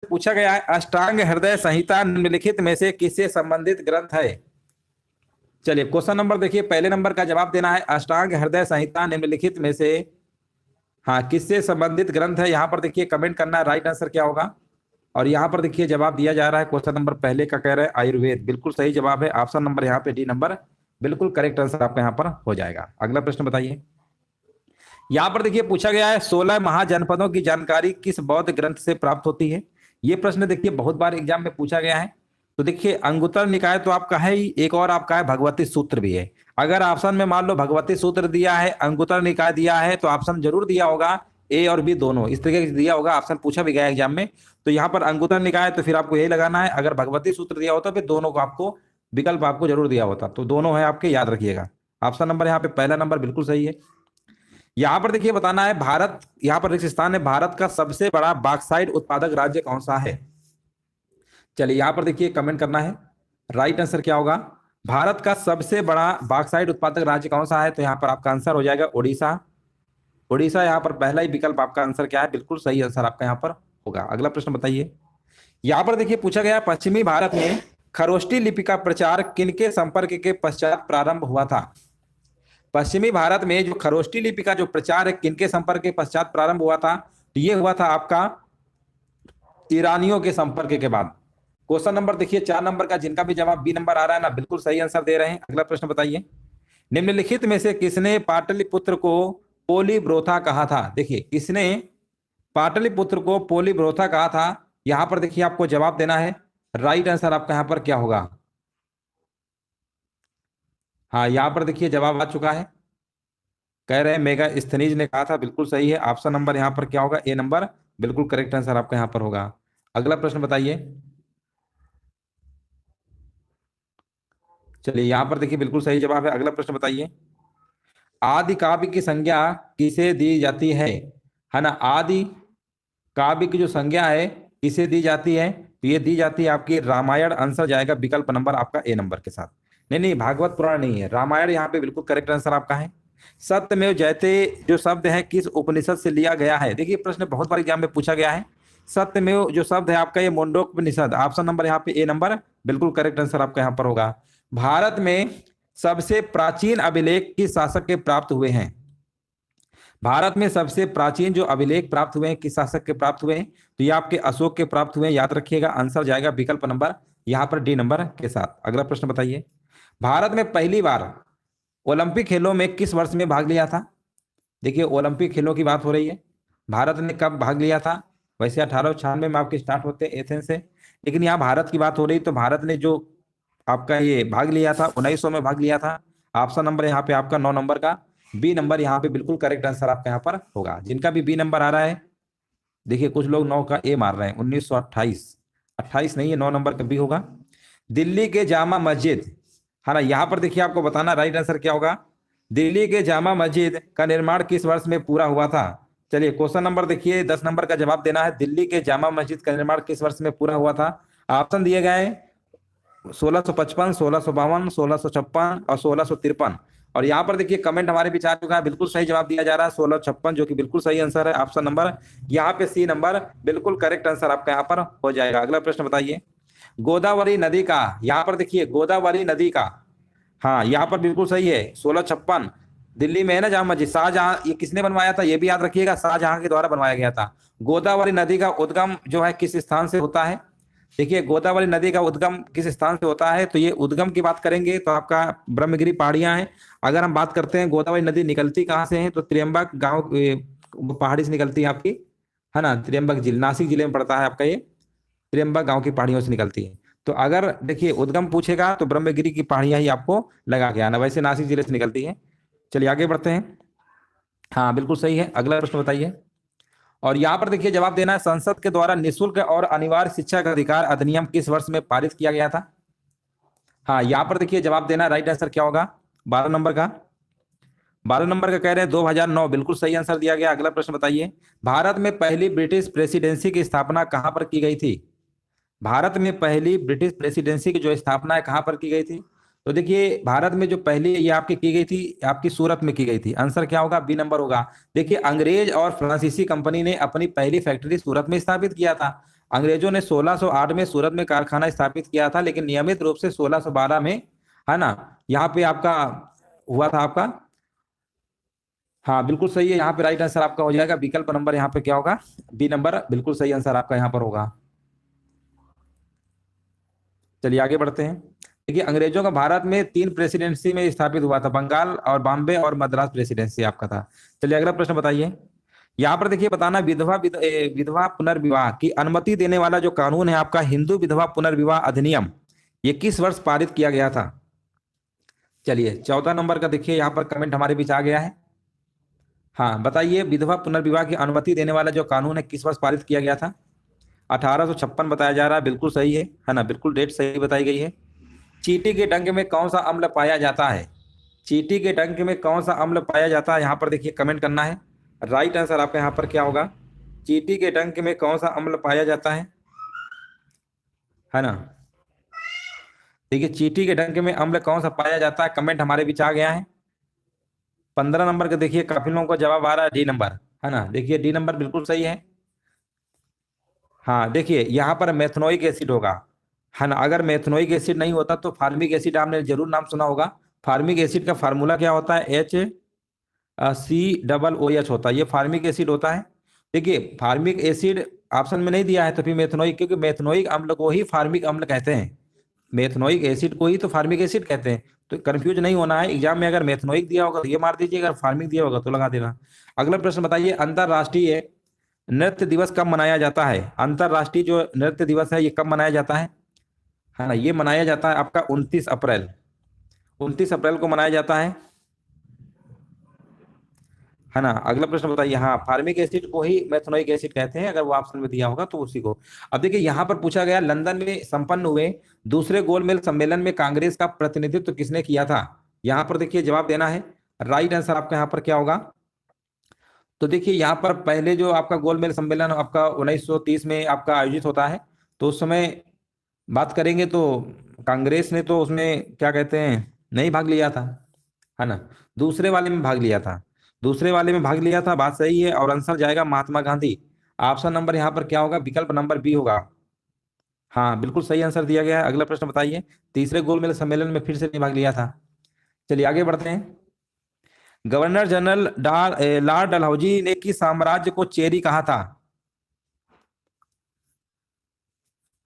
पूछा गया है अष्टांग हृदय संहिता निम्नलिखित में से किससे संबंधित ग्रंथ है। चलिए क्वेश्चन नंबर देखिए, पहले नंबर का जवाब देना है अष्टांग हृदय संहिता निम्नलिखित में से हाँ किससे संबंधित ग्रंथ है। यहाँ पर देखिए कमेंट करना है राइट आंसर क्या होगा। और यहाँ पर देखिए जवाब दिया जा रहा है, क्वेश्चन नंबर पहले का कह रहा है आयुर्वेद, बिल्कुल सही जवाब है ऑप्शन नंबर यहाँ पे डी नंबर, बिल्कुल करेक्ट आंसर आपका यहाँ पर हो जाएगा। अगला प्रश्न बताइए। यहाँ पर देखिए पूछा गया है 16 महाजनपदों की जानकारी किस बौद्ध ग्रंथ से प्राप्त होती है। ये प्रश्न देखिए बहुत बार एग्जाम में पूछा गया है। तो देखिए अंगुत्तर निकाय तो आपका है ही, एक और आपका है भगवती सूत्र भी है। अगर ऑप्शन में मान लो भगवती सूत्र दिया है, अंगुत्तर निकाय दिया है, तो ऑप्शन जरूर दिया होगा ए और बी दोनों इस तरीके से दिया होगा, ऑप्शन पूछा भी गया एग्जाम में। तो यहाँ पर अंगुत्तर निकाय तो फिर आपको यही लगाना है, अगर भगवती सूत्र दिया होता फिर दोनों को आपको विकल्प आपको जरूर दिया होता, तो दोनों है आपके, याद रखिएगा। ऑप्शन नंबर यहाँ पे पहला नंबर बिल्कुल सही है। यहाँ पर देखिए बताना है भारत, यहाँ पर स्थान है भारत का सबसे बड़ा बॉक्साइट उत्पादक राज्य कौन सा है। चलिए यहाँ पर देखिए कमेंट करना है राइट आंसर क्या होगा। भारत का सबसे बड़ा बॉक्साइट उत्पादक राज्य कौन सा है, तो यहाँ पर आपका आंसर हो जाएगा उड़ीसा। उड़ीसा यहाँ पर पहला ही विकल्प आपका आंसर क्या है, बिल्कुल सही आंसर आपका यहाँ पर होगा। अगला प्रश्न बताइए। यहाँ पर देखिए पूछा गया पश्चिमी भारत में खरोष्टी लिपि का प्रचार किनके संपर्क के पश्चात प्रारंभ हुआ था। पश्चिमी भारत में जो खरोष्टी लिपि का जो प्रचार है किनके संपर्क के पश्चात प्रारंभ हुआ था, तो ये हुआ था आपका ईरानियों के संपर्क के बाद। क्वेश्चन नंबर देखिए 4 नंबर का, जिनका भी जवाब बी नंबर आ रहा है ना, बिल्कुल सही आंसर दे रहे हैं। अगला प्रश्न बताइए। निम्नलिखित में से किसने पाटलिपुत्र को पोलीब्रोथा कहा था। देखिए किसने पाटलिपुत्र को पोलीब्रोथा कहा था, यहां पर देखिए आपको जवाब देना है राइट आंसर आपका यहां पर क्या होगा। हाँ यहाँ पर देखिए जवाब आ चुका है, कह रहे हैं मेगास्थनीज ने कहा था, बिल्कुल सही है। ऑप्शन नंबर यहाँ पर क्या होगा, ए नंबर, बिल्कुल करेक्ट आंसर आपका यहाँ पर होगा। अगला प्रश्न बताइए। चलिए यहाँ पर देखिए बिल्कुल सही जवाब है। अगला प्रश्न बताइए। आदि काव्य की संज्ञा किसे दी जाती है ना। आदि काव्य की जो संज्ञा है किसे दी जाती है, तो ये दी जाती है आपकी रामायण। आंसर जाएगा विकल्प नंबर आपका ए नंबर के साथ। नहीं नहीं भागवत पुराण नहीं है, रामायण यहाँ पे बिल्कुल करेक्ट आंसर आपका है। सत्यमेव जयते जो शब्द है किस उपनिषद से लिया गया है। देखिए प्रश्न बहुत बार एग्जाम में पूछा गया है। सत्यमेव जो शब्द है आपका ये मुंडकोपनिषद, ऑप्शन नंबर यहाँ पे ए नंबर, बिल्कुल करेक्ट आंसर आपका यहाँ पर होगा। भारत में सबसे प्राचीन अभिलेख किस शासक के प्राप्त हुए हैं। भारत में सबसे प्राचीन जो अभिलेख प्राप्त हुए हैं किस शासक के प्राप्त हुए हैं, तो ये आपके अशोक के प्राप्त हुए हैं, याद रखिएगा। आंसर जाएगा विकल्प नंबर यहाँ पर डी नंबर के साथ। अगला प्रश्न बताइए। भारत में पहली बार ओलंपिक खेलों में किस वर्ष में भाग लिया था। देखिए ओलंपिक खेलों की बात हो रही है, भारत ने कब भाग लिया था। वैसे 1896 में आपके स्टार्ट होते हैं एथेंस से, लेकिन यहाँ भारत की बात हो रही, तो भारत ने जो आपका ये भाग लिया था 1900 में भाग लिया था। ऑप्शन नंबर यहाँ पे आपका 9 नंबर का बी नंबर यहाँ पे बिल्कुल करेक्ट आंसर आपका यहाँ पर होगा। जिनका भी बी नंबर आ रहा है, देखिए कुछ लोग 9 का ए मार रहे हैं, 1928, 28 नहीं है, 9 नंबर का बी होगा। दिल्ली के जामा मस्जिद है ना, यहाँ पर देखिए आपको बताना राइट आंसर क्या होगा। दिल्ली के जामा मस्जिद का निर्माण किस वर्ष में पूरा हुआ था। चलिए क्वेश्चन नंबर देखिए 10 नंबर का जवाब देना है। दिल्ली के जामा मस्जिद का निर्माण किस वर्ष में पूरा हुआ था। ऑप्शन दिए गए 1655, 1652, 1656 और 1653। और यहाँ पर देखिए कमेंट हमारे बीच आ चुका है, बिल्कुल सही जवाब दिया जा रहा है 1656, जो कि बिल्कुल सही आंसर है। ऑप्शन नंबर यहाँ पे सी नंबर, बिल्कुल करेक्ट आंसर आपका यहाँ पर हो जाएगा। अगला प्रश्न बताइए। गोदावरी नदी का, यहाँ पर देखिए गोदावरी नदी का, हाँ यहाँ पर बिल्कुल सही है 1656 दिल्ली में है ना जामा मस्जिद। शाहजहां, ये किसने बनवाया था, ये भी याद रखिएगा, शाहजहां के द्वारा बनवाया गया था। गोदावरी नदी का उद्गम जो है किस स्थान से होता है। देखिए गोदावरी नदी का उद्गम किस स्थान से होता है, तो ये उद्गम की बात करेंगे तो आपका ब्रह्मगिरी पहाड़ियां हैं। अगर हम बात करते हैं गोदावरी नदी निकलती कहाँ से है, तो त्र्यंबक गांव पहाड़ी से निकलती है आपकी, है ना। त्र्यंबक जिले, नासिक जिले में पड़ता है आपका ये, त्र्यंबक गांव की पहाड़ियों से निकलती है। तो अगर देखिए उद्गम पूछेगा तो ब्रह्मगिरी की पहाड़ियां ही आपको लगा के आना, वैसे नासिक जिले से निकलती है। चलिए आगे बढ़ते हैं। हाँ बिल्कुल सही है। अगला प्रश्न बताइए। और यहाँ पर देखिए जवाब देना है, संसद के द्वारा निःशुल्क और अनिवार्य शिक्षा का अधिकार अधिनियम किस वर्ष में पारित किया गया था। हाँ यहाँ पर देखिए जवाब देना है, राइट आंसर क्या होगा 12 नंबर का। 12 नंबर का कह रहे हैं 2009, बिल्कुल सही आंसर दिया गया। अगला प्रश्न बताइए। भारत में पहली ब्रिटिश प्रेसिडेंसी की स्थापना कहां पर की गई थी। भारत में पहली ब्रिटिश प्रेसिडेंसी की जो स्थापना है कहां पर की गई थी, तो देखिए भारत में जो पहली ये आपकी की गई थी, आपकी सूरत में की गई थी। आंसर क्या होगा, बी नंबर होगा। देखिए अंग्रेज और फ्रांसीसी कंपनी ने अपनी पहली फैक्ट्री सूरत में स्थापित किया था। अंग्रेजों ने 1608 में सूरत में कारखाना स्थापित किया था, लेकिन नियमित रूप से 1612 में, है ना, यहाँ पे आपका हुआ था आपका। हाँ बिल्कुल सही है, यहाँ पे राइट आंसर आपका हो जाएगा विकल्प नंबर, यहाँ पे क्या होगा, बी नंबर बिल्कुल सही आंसर आपका यहाँ पर होगा। चलिए आगे बढ़ते हैं। देखिए अंग्रेजों का भारत में 3 प्रेसिडेंसी में स्थापित हुआ था, बंगाल और बॉम्बे और मद्रास प्रेसिडेंसी आपका था। चलिए अगला प्रश्न बताइए। यहाँ पर देखिए बताना, विधवा पुनर्विवाह की अनुमति देने वाला जो कानून है आपका, हिंदू विधवा पुनर्विवाह अधिनियम, ये किस वर्ष पारित किया गया था? चलिए 14 नंबर का देखिए यहाँ पर कमेंट हमारे बीच आ गया है। हाँ बताइए, विधवा पुनर्विवाह की अनुमति देने वाला जो कानून है किस वर्ष पारित किया गया था? 1856 बताया जा रहा है, बिल्कुल सही है ना, बिल्कुल डेट सही बताई गई है। चींटी के डंक में कौन सा अम्ल पाया जाता है? चींटी के डंक में कौन सा अम्ल पाया जाता है, यहाँ पर देखिए कमेंट करना है। राइट आंसर आपका यहाँ पर क्या होगा? चींटी के डंक में कौन सा अम्ल पाया जाता है ना। देखिए चींटी के डंक में अम्ल कौन सा पाया जाता है, कमेंट हमारे बीच आ गया है। 15 नंबर का देखिए काफी लोगों का जवाब आ रहा है डी नंबर, है ना, देखिए डी नंबर बिल्कुल सही है। हाँ देखिए यहाँ पर मेथनोइक एसिड होगा, है ना, अगर मेथनोइक एसिड नहीं होता तो फार्मिक एसिड आपने जरूर नाम सुना होगा। फार्मिक एसिड का फार्मूला क्या होता है? HCOOH होता है, ये फार्मिक एसिड होता है। देखिए फार्मिक एसिड ऑप्शन में नहीं दिया है तो फिर मेथनोइक, क्योंकि मेथनोइक अम्ल को ही फार्मिक अम्ल कहते हैं, मेथनोइक एसिड को ही तो फार्मिक एसिड कहते हैं। तो कंफ्यूज नहीं होना है, एग्जाम में अगर मेथनोइक दिया होगा तो ये मार दीजिए, अगर फार्मिक दिया होगा तो लगा देना। अगला प्रश्न बताइए, अंतरराष्ट्रीय नृत्य दिवस कब मनाया जाता है? अंतरराष्ट्रीय जो नृत्य दिवस है ये कब मनाया जाता है ना, ये मनाया जाता है आपका 29 अप्रैल, 29 अप्रैल को मनाया जाता है ना। अगला प्रश्न बताइए, हाँ फार्मिक एसिड को ही मेथनोइक एसिड कहते हैं, अगर वो ऑप्शन में दिया होगा तो उसी को। अब देखिए यहाँ पर पूछा गया, लंदन में संपन्न हुए दूसरे गोलमेज सम्मेलन में कांग्रेस का प्रतिनिधित्व किसने किया था? यहाँ पर देखिए जवाब देना है। राइट आंसर आपका यहाँ पर क्या होगा? तो देखिए यहाँ पर पहले जो आपका गोलमेज सम्मेलन आपका 1930 में आपका आयोजित होता है, तो उस समय बात करेंगे तो कांग्रेस ने तो उसमें क्या कहते हैं नहीं भाग लिया था, है ना, दूसरे वाले में भाग लिया था, दूसरे वाले में भाग लिया था, बात सही है। और आंसर जाएगा महात्मा गांधी। ऑप्शन नंबर यहाँ पर क्या होगा? विकल्प नंबर बी होगा। हाँ बिल्कुल सही आंसर दिया गया है। अगला प्रश्न बताइए, तीसरे गोलमेज सम्मेलन में फिर से नहीं भाग लिया था। चलिए आगे बढ़ते हैं। गवर्नर जनरल लॉर्ड डलहौजी ने किस साम्राज्य को चेरी कहा था?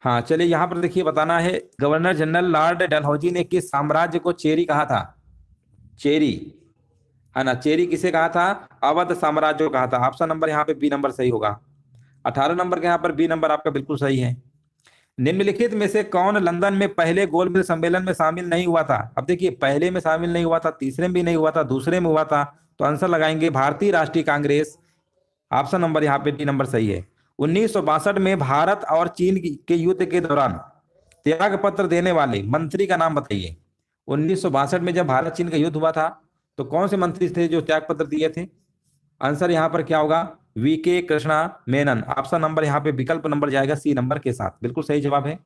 हाँ चलिए यहाँ पर देखिए बताना है, गवर्नर जनरल लॉर्ड डलहौजी ने किस साम्राज्य को चेरी कहा था? चेरी, है ना, चेरी किसे कहा था? अवध साम्राज्य को कहा था। ऑप्शन नंबर यहाँ पे बी नंबर सही होगा। 18 नंबर के यहाँ पर बी नंबर आपका बिल्कुल सही है। निम्नलिखित में से कौन लंदन में पहले गोलमेज सम्मेलन में शामिल नहीं हुआ था? अब देखिए पहले में शामिल नहीं हुआ था, तीसरे में भी नहीं हुआ था, दूसरे में हुआ था, तो आंसर लगाएंगे भारतीय राष्ट्रीय कांग्रेस। ऑप्शन नंबर यहाँ पे डी नंबर सही है। 1962 में भारत और चीन के युद्ध के दौरान त्याग पत्र देने वाले मंत्री का नाम बताइए। 1962 में जब भारत चीन का युद्ध हुआ था तो कौन से मंत्री थे जो त्याग पत्र दिए थे? आंसर यहाँ पर क्या होगा? V K Krishna Menon. Option number यहाँ पे विकल्प नंबर जाएगा सी नंबर के साथ, बिल्कुल सही जवाब है।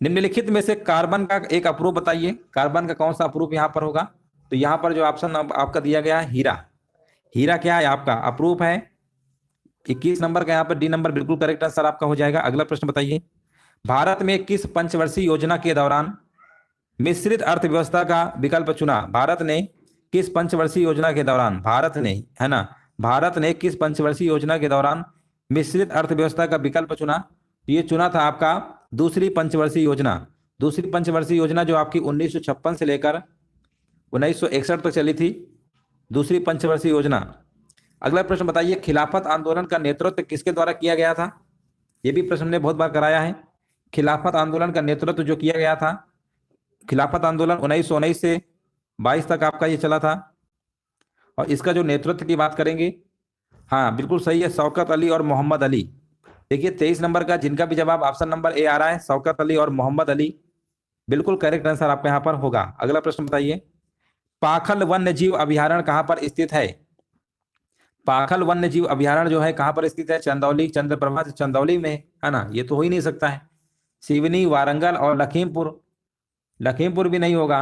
निम्नलिखित में से कार्बन का एक अप्रूप बताइए, कार्बन का कौन सा अप्रूप यहाँ पर होगा? तो यहाँ पर जो ऑप्शन आपका दिया गया है हीरा, हीरा क्या है आपका? अप्रूप है। 21 नंबर का यहाँ पर डी नंबर बिल्कुल करेक्ट आंसर आपका हो जाएगा। अगला प्रश्न बताइए, भारत में किस पंचवर्षीय योजना के दौरान मिश्रित अर्थव्यवस्था का विकल्प चुना? भारत ने किस पंचवर्षीय योजना के दौरान, भारत ने, है ना, भारत ने किस पंचवर्षीय योजना के दौरान मिश्रित अर्थव्यवस्था का विकल्प चुना? ये चुना था आपका दूसरी पंचवर्षीय योजना। दूसरी पंचवर्षीय योजना जो आपकी 1956 से लेकर 1961 तक चली थी, दूसरी पंचवर्षीय योजना। अगला प्रश्न बताइए, खिलाफत आंदोलन का नेतृत्व किसके द्वारा किया गया था? यह भी प्रश्न ने बहुत बार कराया है। खिलाफत आंदोलन का नेतृत्व जो किया गया था, खिलाफत आंदोलन 1919 से 22 तक आपका ये चला था, और इसका जो नेतृत्व की बात करेंगे, हाँ बिल्कुल सही है, शौकत अली और मोहम्मद अली। देखिए 23 नंबर का जिनका भी जवाब ऑप्शन नंबर ए आ रहा है, शौकत अली और मोहम्मद अली, बिल्कुल करेक्ट आंसर आपका यहाँ पर होगा। अगला प्रश्न बताइए, पाखल वन्य जीव अभ्यारण्य कहाँ पर स्थित है? पाखल वन्य जीव अभ्यारण्य जो है कहाँ पर स्थित है? चंदौली, चंद्रप्रभा चंदौली में, है ना, ये तो हो ही नहीं सकता है। सिवनी, वारंगल और लखीमपुर, लखीमपुर भी नहीं होगा,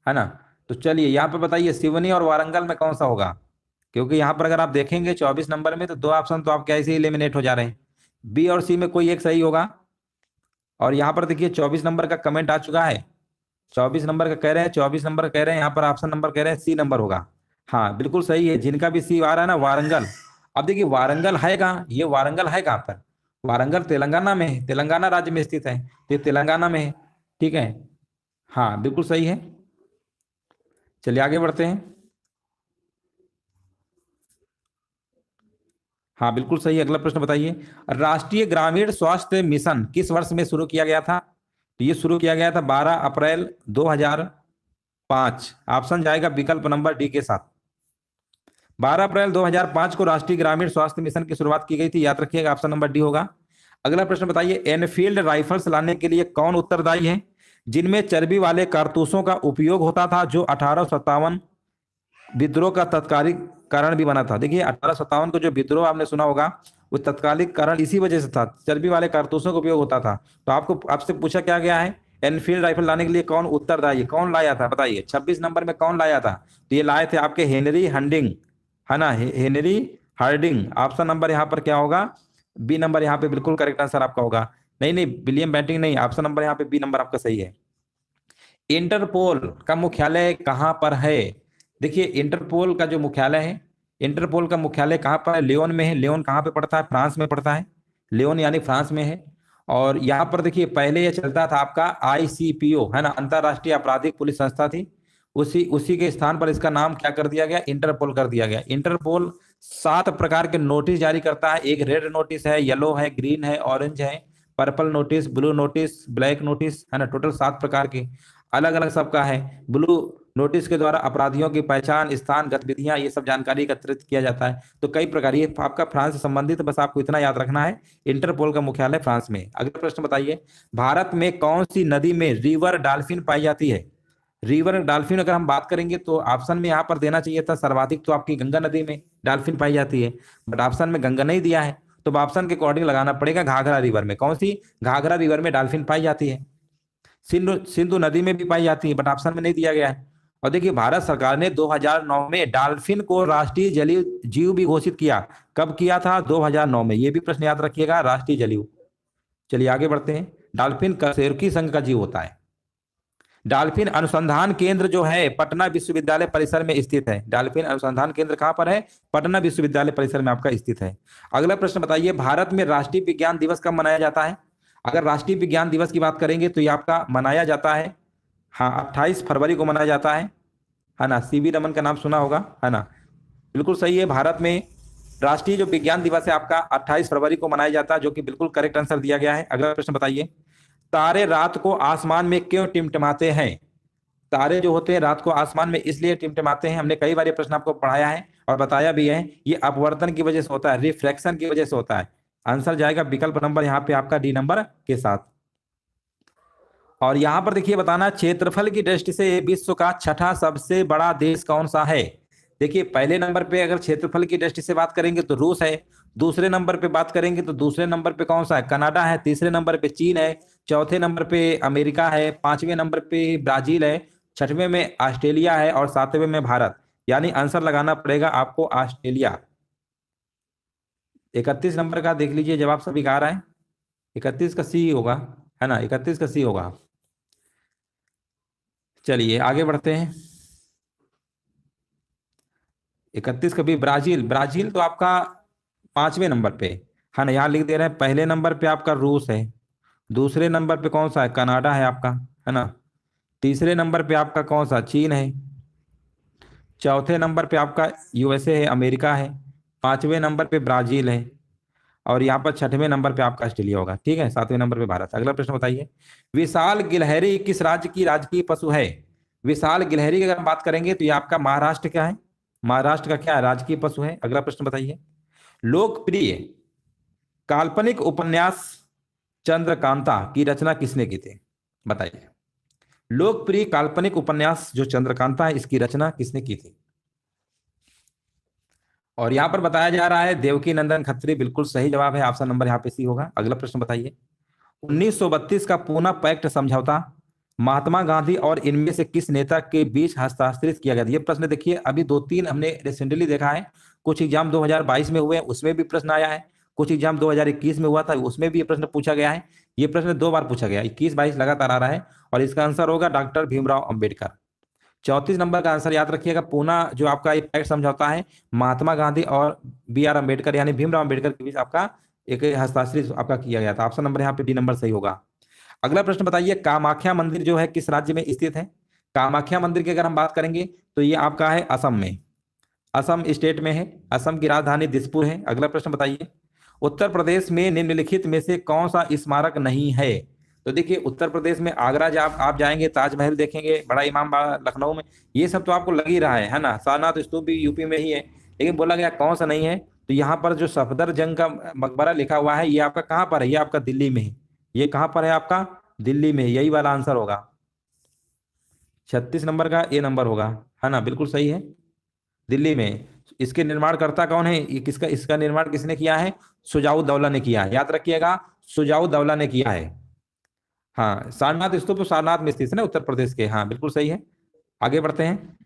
है ना। तो चलिए यहाँ पे बताइए सिवनी और वारंगल में कौन सा होगा? क्योंकि यहाँ पर अगर आप देखेंगे 24 नंबर में तो दो ऑप्शन तो आपके ऐसे ही एलिमिनेट हो जा रहे हैं। बी और सी में कोई एक सही होगा। और यहाँ पर देखिए 24 नंबर का कमेंट आ चुका है, 24 नंबर का कह रहे हैं, 24 नंबर कह रहे हैं, यहाँ पर ऑप्शन नंबर कह रहे हैं सी नंबर होगा। हाँ बिल्कुल सही है, जिनका भी सी आ रहा है ना, वारंगल। अब देखिए वारंगल है कहाँ, ये वारंगल है कहाँ पर, वारंगल तेलंगाना में है, तेलंगाना राज्य में स्थित है, तो ये तेलंगाना में है। ठीक है, हाँ बिल्कुल सही है। चलिए आगे बढ़ते हैं। हाँ बिल्कुल सही है, अगला प्रश्न बताइए। राष्ट्रीय ग्रामीण स्वास्थ्य मिशन किस वर्ष में शुरू किया गया था? तो ये शुरू किया गया था 12 अप्रैल 2005। ऑप्शन जाएगा विकल्प नंबर डी के साथ। 12 अप्रैल 2005 को राष्ट्रीय ग्रामीण स्वास्थ्य मिशन की शुरुआत की गई थी, याद रखिएगा ऑप्शन नंबर डी होगा। अगला प्रश्न बताइए, एनफील्ड राइफल्स लाने के लिए कौन उत्तरदायी है, जिनमें चर्बी वाले कारतूसों का उपयोग होता था, जो 1857 विद्रोह का तत्कालिक कारण भी बना था? देखिए 1857 को जो विद्रोह आपने सुना होगा, वो तत्कालिक कारण इसी वजह से था, चर्बी वाले कारतूसों का उपयोग होता था। तो आपको आपसे पूछा क्या गया है, एनफील्ड राइफल लाने के लिए कौन उत्तरदायी, कौन लाया था बताइए, 26 नंबर में कौन लाया था? तो ये लाए थे आपके हेनरी हंडिंग, है ना, हेनरी हार्डिंग। ऑप्शन नंबर यहाँ पर क्या होगा, बी नंबर यहाँ पे बिल्कुल करेक्ट आंसर आपका होगा। नहीं नहीं, विलियम बेंटिंग नहीं, ऑप्शन नंबर यहाँ पे बी नंबर आपका सही है। इंटरपोल का मुख्यालय कहाँ पर है? देखिए इंटरपोल का जो मुख्यालय है, इंटरपोल का मुख्यालय कहाँ पर है, लियोन में है। लियोन कहाँ पे पड़ता है, फ्रांस में पड़ता है, लियोन यानी फ्रांस में है। और यहाँ पर देखिए पहले ये चलता था आपका आईसीपीओ, है ना, अंतरराष्ट्रीय आपराधिक पुलिस संस्था थी, उसी उसी के स्थान पर इसका नाम क्या कर दिया गया, इंटरपोल कर दिया गया। इंटरपोल 7 प्रकार के नोटिस जारी करता है, एक रेड नोटिस है, येलो है, ग्रीन है, ऑरेंज है, purple notice, blue notice, black notice, है ना, टोटल 7 प्रकार के अलग अलग सबका है। ब्लू नोटिस के द्वारा अपराधियों की पहचान, स्थान, गतिविधियां, ये सब जानकारी एकत्रित किया जाता है। तो कई प्रकार, ये आपका फ्रांस से संबंधित, बस आपको इतना याद रखना है, इंटरपोल का मुख्यालय फ्रांस में। अगला प्रश्न बताइए, भारत में कौन सी नदी में रिवर डॉल्फिन पाई जाती है? रिवर डॉल्फिन अगर हम बात करेंगे तो ऑप्शन में यहाँ पर देना चाहिए था सर्वाधिक, तो आपकी गंगा नदी में डॉल्फिन पाई जाती है, बट ऑप्शन में गंगा नहीं दिया है, तो ऑप्शन के अकॉर्डिंग लगाना पड़ेगा घाघरा रिवर में। कौन सी, घाघरा रिवर में डॉल्फिन पाई जाती है। सिंधु सिंधु नदी में भी पाई जाती है, बट ऑप्शन में नहीं दिया गया है। और देखिए भारत सरकार ने 2009 में डॉल्फिन को राष्ट्रीय जलीय जीव भी घोषित किया। कब किया था, 2009 में, ये भी प्रश्न याद रखिएगा, राष्ट्रीय जलीय। चलिए आगे बढ़ते हैं। डॉल्फिन कशेरुकी संघ का जीव होता है। डॉल्फिन अनुसंधान केंद्र जो है पटना विश्वविद्यालय परिसर में स्थित है। डॉल्फिन अनुसंधान केंद्र कहां पर है, पटना विश्वविद्यालय परिसर में आपका स्थित है। अगला प्रश्न बताइए, भारत में राष्ट्रीय विज्ञान दिवस कब मनाया जाता है? अगर राष्ट्रीय विज्ञान दिवस की बात करेंगे तो ये आपका मनाया जाता है, हाँ 28 फरवरी को मनाया जाता है ना। सीवी रमन का नाम सुना होगा, है ना, बिल्कुल सही है। भारत में राष्ट्रीय जो विज्ञान दिवस है आपका 28 फरवरी को मनाया जाता है, जो कि बिल्कुल करेक्ट आंसर दिया गया है। अगला प्रश्न बताइए, तारे रात को आसमान में क्यों टिमटिमाते हैं? तारे जो होते हैं रात को आसमान में इसलिए टिमटिमाते हैं, हमने कई बार ये प्रश्न आपको पढ़ाया है और बताया भी है, ये अपवर्तन की वजह से होता है, रिफ्रैक्शन की वजह से होता है। आंसर जाएगा विकल्प नंबर यहाँ पे आपका डी नंबर के साथ। और यहां पर देखिए बताना, क्षेत्रफल की दृष्टि से विश्व का छठा सबसे बड़ा देश कौन सा है? देखिए पहले नंबर पे अगर क्षेत्रफल की दृष्टि से बात करेंगे तो रूस है, दूसरे नंबर पे बात करेंगे तो दूसरे नंबर पे कौन सा है, कनाडा है, तीसरे नंबर पे चीन है, चौथे नंबर पे अमेरिका है, पांचवें नंबर पे ब्राजील है, छठवें में ऑस्ट्रेलिया है और सातवें में भारत। यानी आंसर लगाना पड़ेगा आपको ऑस्ट्रेलिया। 31 नंबर का देख लीजिए जवाब सभी का आ रहा है, 31 का सी होगा, है ना, 31 का सी होगा। चलिए आगे बढ़ते हैं। 31 का भी ब्राजील, ब्राजील तो आपका पांचवें नंबर पे, है ना, यहाँ लिख दे रहे हैं। पहले नंबर पे आपका रूस है, दूसरे नंबर पे कौन सा है, कनाडा है आपका, है ना, तीसरे नंबर पे आपका कौन सा, चीन है, चौथे नंबर पे आपका यूएसए है, अमेरिका है, पांचवें नंबर पे ब्राजील है, और यहाँ पर छठवें नंबर पे आपका ऑस्ट्रेलिया होगा। ठीक है, सातवें नंबर पे भारत। अगला प्रश्न बताइए, विशाल गिलहरी किस राज्य की राजकीय पशु है? विशाल गिलहरी की अगर हम बात करेंगे तो ये आपका महाराष्ट्र क्या है, महाराष्ट्र का क्या है, राजकीय पशु है। अगला प्रश्न बताइए, लोकप्रिय काल्पनिक उपन्यास चंद्रकांता की रचना किसने की थी? बताइए, लोकप्रिय काल्पनिक उपन्यास जो चंद्रकांता है इसकी रचना किसने की थी? और यहां पर बताया जा रहा है देवकी नंदन खत्री, बिल्कुल सही जवाब है, ऑप्शन नंबर यहाँ पे सी होगा। अगला प्रश्न बताइए, 1932 का पूना पैक्ट समझौता महात्मा गांधी और इनमें से किस नेता के बीच हस्ताक्षरित किया गया था? ये प्रश्न देखिए अभी 2-3 हमने रिसेंटली देखा है, कुछ एग्जाम 2022 में हुए उसमें भी प्रश्न आया है, कुछ एग्जाम 2021 में हुआ था, उसमें भी ये प्रश्न पूछा गया है। ये प्रश्न 2 बार पूछा गया, 21-22 लगातार आ रहा है। और इसका आंसर होगा डॉक्टर भीमराव अंबेडकर। 34 नंबर का आंसर याद रखिएगा, पूना जो आपका एक पैक्ट समझौता है महात्मा गांधी और B.R. अम्बेडकर यानी भीमराव अम्बेडकर के बीच आपका एक हस्ताक्षरित आपका किया गया था। ऑप्शन नंबर यहाँ पे डी नंबर सही होगा। अगला प्रश्न बताइए, कामाख्या मंदिर जो है किस राज्य में स्थित है? कामाख्या मंदिर की अगर हम बात करेंगे तो ये आपका है असम में, असम स्टेट में है। असम की राजधानी दिसपुर है। अगला प्रश्न बताइए, उत्तर प्रदेश में निम्नलिखित में से कौन सा स्मारक नहीं है? तो देखिए उत्तर प्रदेश में आगरा जब आप जाएंगे ताजमहल देखेंगे, बड़ा इमाम बाड़ा लखनऊ में, ये सब तो आपको लग ही रहा है ना। सारनाथ स्तूप भी यूपी में ही है, लेकिन बोला गया कौन सा नहीं है। तो यहाँ पर जो सफदरजंग का मकबरा लिखा हुआ है, ये आपका कहाँ पर है? ये आपका दिल्ली में है। ये कहाँ पर है आपका? दिल्ली में। यही वाला आंसर होगा 36 नंबर का ए नंबर होगा, है ना, बिल्कुल सही है, दिल्ली में। इसके निर्माणकर्ता कौन है? ये किसका, इसका निर्माण किसने किया है? सुजाउद्दौला ने किया है, याद रखिएगा, सुजाउद्दौला ने किया है। हाँ, सारनाथ स्तूप तो सारनाथ में स्थित है ना, उत्तर प्रदेश के। हाँ बिल्कुल सही है। आगे बढ़ते हैं।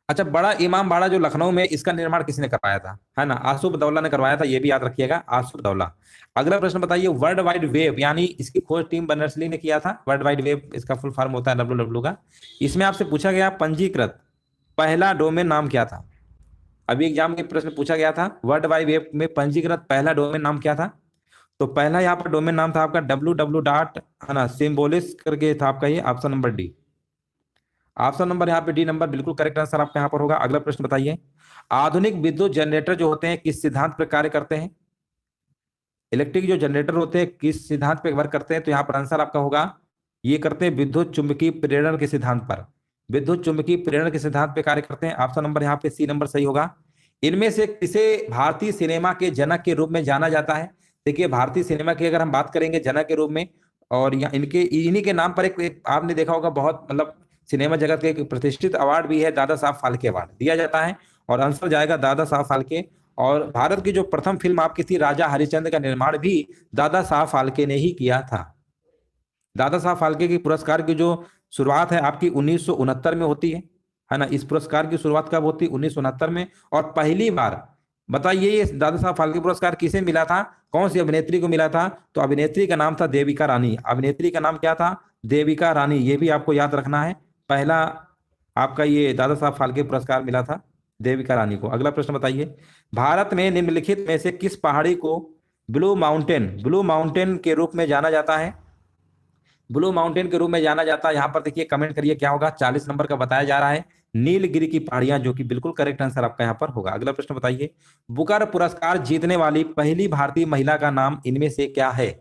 अच्छा, बड़ा इमाम बाड़ा जो लखनऊ में, इसका निर्माण किसने करवाया था? है ना, आसुफ दौला ने करवाया था, ये भी याद रखिएगा, आसुफ दौला। अगला प्रश्न बताइए, वर्ल्ड वाइड वेब यानी इसकी खोज टीम बर्नर्स-ली ने किया था। वर्ल्ड वाइड वेब इसका फुल फॉर्म होता है WWW का। इसमें आपसे पूछा गया पंजीकृत पहला डोमेन नाम क्या था? अभी एग्जाम में प्रश्न पूछा गया था, वर्ल्ड वाइड वेब में पंजीकृत पहला डोमेन नाम क्या था? तो पहला यहाँ पर डोमेन नाम था आपका www डॉट, है ना, सिम्बोलिस करके था आपका, ये option number D. Option number यहाँ पे डी नंबर बिल्कुल करेक्ट आंसर आपका यहाँ पर होगा। अगला प्रश्न बताइए, आधुनिक विद्युत जनरेटर जो होते हैं किस सिद्धांत पर कार्य करते हैं? इलेक्ट्रिक जो जनरेटर होते हैं किस सिद्धांत पे वर्क करते हैं? तो यहाँ पर आंसर आपका होगा, ये करते हैं विद्युत चुंबकीय प्रेरण के सिद्धांत पर। विद्युत चुंबकीय प्रेरण के सिद्धांत पे कार्य करते हैं। ऑप्शन नंबर यहाँ पे सी नंबर सही होगा। इनमें से किसे भारतीय सिनेमा के जनक के रूप में जाना जाता है? देखिए भारतीय सिनेमा की अगर हम बात करेंगे जनक के रूप में, और यहाँ इनके इन्हीं के नाम पर एक आपने देखा होगा, बहुत मतलब सिनेमा जगत के एक प्रतिष्ठित अवार्ड भी है, दादा साहब फाल्के अवार्ड दिया जाता है। और आंसर जाएगा दादा साहब फाल्के। और भारत की जो प्रथम फिल्म आपकी थी राजा हरिश्चंद्र, का निर्माण भी दादा साहब फाल्के ने ही किया था। दादा साहब फाल्के की पुरस्कार की जो शुरुआत है आपकी 1969 में होती है ना। इस पुरस्कार की शुरुआत कब होती? 1969 में। और पहली बार बताइए ये दादा साहब फाल्के पुरस्कार किसे मिला था? कौन सी अभिनेत्री को मिला था? तो अभिनेत्री का नाम था देविका रानी। अभिनेत्री का नाम क्या था? देविका रानी। ये भी आपको याद रखना है। पहला आपका ये दादा साहब फाल्के पुरस्कार मिला था देविका रानी को। अगला प्रश्न बताइए, भारत में निम्नलिखित में से किस पहाड़ी को ब्लू माउंटेन के रूप में जाना जाता है? ब्लू माउंटेन के रूप में जाना जाता है, यहाँ पर देखिए कमेंट करिए क्या होगा। 40 नंबर का बताया जा रहा है नीलगिरी की पहाड़ियां, जो कि बिल्कुल करेक्ट आंसर आपका यहाँ पर होगा। अगला प्रश्न बताइए, बुकर पुरस्कार जीतने वाली पहली भारतीय महिला का नाम इनमें से क्या है?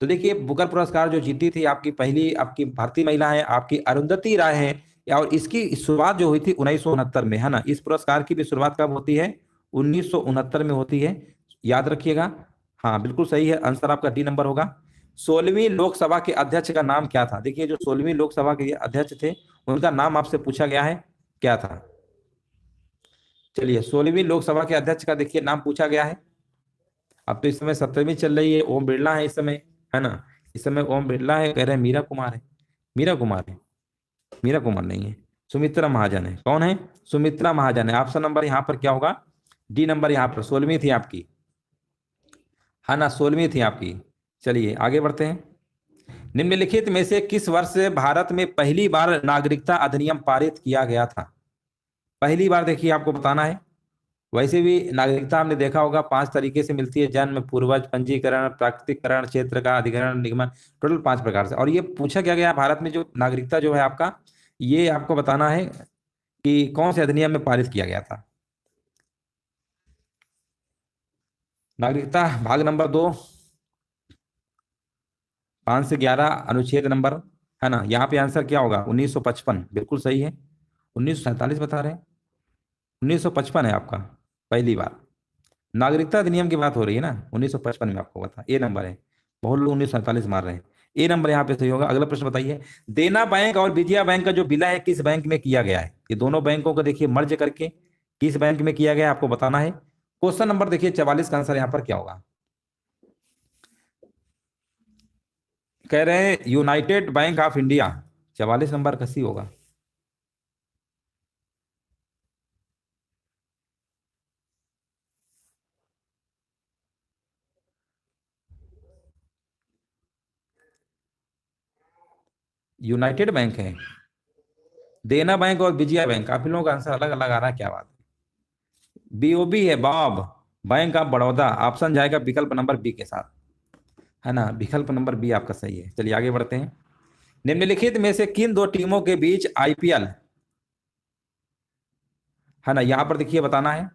तो देखिए बुकर पुरस्कार जो जीती थी आपकी पहली आपकी भारतीय महिला है आपकी अरुंधति राय है। और इसकी शुरुआत जो हुई थी 1969 में, है ना। इस पुरस्कार की भी शुरुआत कब होती है? 1969 में होती है, याद रखिएगा। हाँ बिल्कुल सही है, आंसर आपका डी नंबर होगा। 16वीं लोकसभा के अध्यक्ष का नाम क्या था? देखिए जो 16वीं लोकसभा के अध्यक्ष थे उनका नाम आपसे पूछा गया है, क्या था? चलिए 16वीं लोकसभा के अध्यक्ष का देखिए नाम पूछा गया है। अब तो इस समय 17वीं चल रही है, ओम बिरला है इस समय, है ना। इस समय ओम बिरला है, कह रहे हैं मीरा कुमार है। मीरा कुमार है? मीरा कुमार नहीं है, सुमित्रा महाजन है। कौन है? सुमित्रा महाजन है। ऑप्शन नंबर यहाँ पर क्या होगा? डी नंबर यहाँ पर 16वीं थी आपकी, है ना, 16वीं थी आपकी। चलिए आगे बढ़ते हैं। निम्नलिखित में से किस वर्ष भारत में पहली बार नागरिकता अधिनियम पारित किया गया था? पहली बार देखिए आपको बताना है। वैसे भी नागरिकता हमने देखा होगा 5 तरीके से मिलती है, जन्म, पूर्वज, पंजीकरण, प्राकृतिकरण, क्षेत्र का अधिग्रहण, निगमन, टोटल 5 प्रकार से। और ये पूछा क्या गया भारत में जो नागरिकता जो है आपका, ये आपको बताना है कि कौन से अधिनियम में पारित किया गया था। नागरिकता भाग नंबर 2, 5 से 11 अनुच्छेद नंबर, है ना। यहाँ पे आंसर क्या होगा? 1955, बिल्कुल सही है। 1947 बता रहे हैं, 1955 है आपका पहली बार। नागरिकता अधिनियम की बात हो रही है ना, 1955 में आपको बता, ए नंबर है। बहुत लोग 1947 मार रहे हैं, ए नंबर यहाँ पे सही होगा। अगला प्रश्न बताइए, देना बैंक और विजया बैंक का जो विलय है किस बैंक में किया गया है? ये दोनों बैंकों को देखिए मर्ज करके किस बैंक में किया गया है आपको बताना है। क्वेश्चन नंबर देखिए 44 का आंसर यहाँ पर क्या होगा? कह रहे हैं United bank of India, 44 number कसी होगा। यूनाइटेड बैंक है, देना बैंक और विजया बैंक। काफी लोगों का आंसर अलग अलग आ रहा है, क्या बात है। बीओबी है Bob, bank of Baroda. Option जाएगा विकल्प नंबर बी के साथ, है ना, विकल्प नंबर बी आपका सही है। चलिए आगे बढ़ते हैं। निम्नलिखित में से किन दो टीमों के बीच आईपीएल, है ना, यहां पर देखिए बताना है।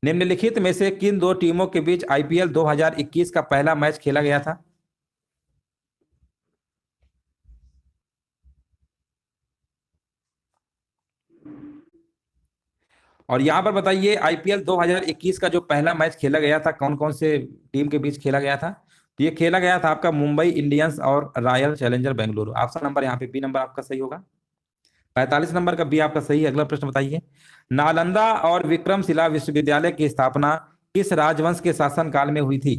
निम्नलिखित में से किन दो टीमों के बीच आईपीएल 2021 का पहला मैच खेला गया था? और यहां पर बताइए आईपीएल 2021 का जो पहला मैच खेला गया था कौन कौन से टीम के बीच खेला गया था? तो ये खेला गया था आपका मुंबई इंडियंस और royal challenger Bengaluru. Option number यहाँ पे बी नंबर आपका सही होगा। 45 नंबर का बी आपका सही है। अगला प्रश्न बताइए। नालंदा और विक्रमशिला विश्वविद्यालय की स्थापना किस राजवंश के शासनकाल में हुई थी?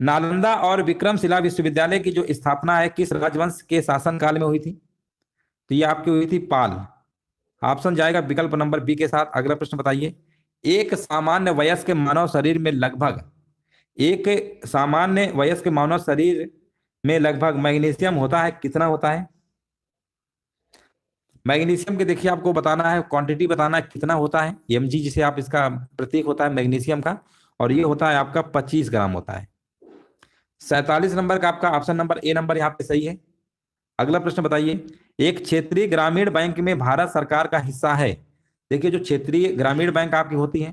नालंदा और विक्रमशिला विश्वविद्यालय की जो स्थापना है किस राजवंश के शासनकाल में हुई थी? तो ये आपकी हुई थी पाल। ऑप्शन जाएगा विकल्प नंबर बी के साथ। अगला प्रश्न बताइए। एक सामान्य वयस्क मानव शरीर में लगभग एक सामान्य वयस्क मानव शरीर में लगभग मैग्नीशियम होता है, कितना होता है? मैग्नीशियम के देखिए आपको बताना है, क्वांटिटी बताना है कितना होता है। एमजी जिसे आप इसका प्रतीक होता है मैग्नीशियम का, और ये होता है आपका 25 ग्राम होता है। 47 नंबर का आपका ऑप्शन नंबर ए नंबर यहाँ पे सही है। अगला प्रश्न बताइए। एक क्षेत्रीय ग्रामीण बैंक में भारत सरकार का हिस्सा है। देखिए जो क्षेत्रीय ग्रामीण बैंक आपकी होती है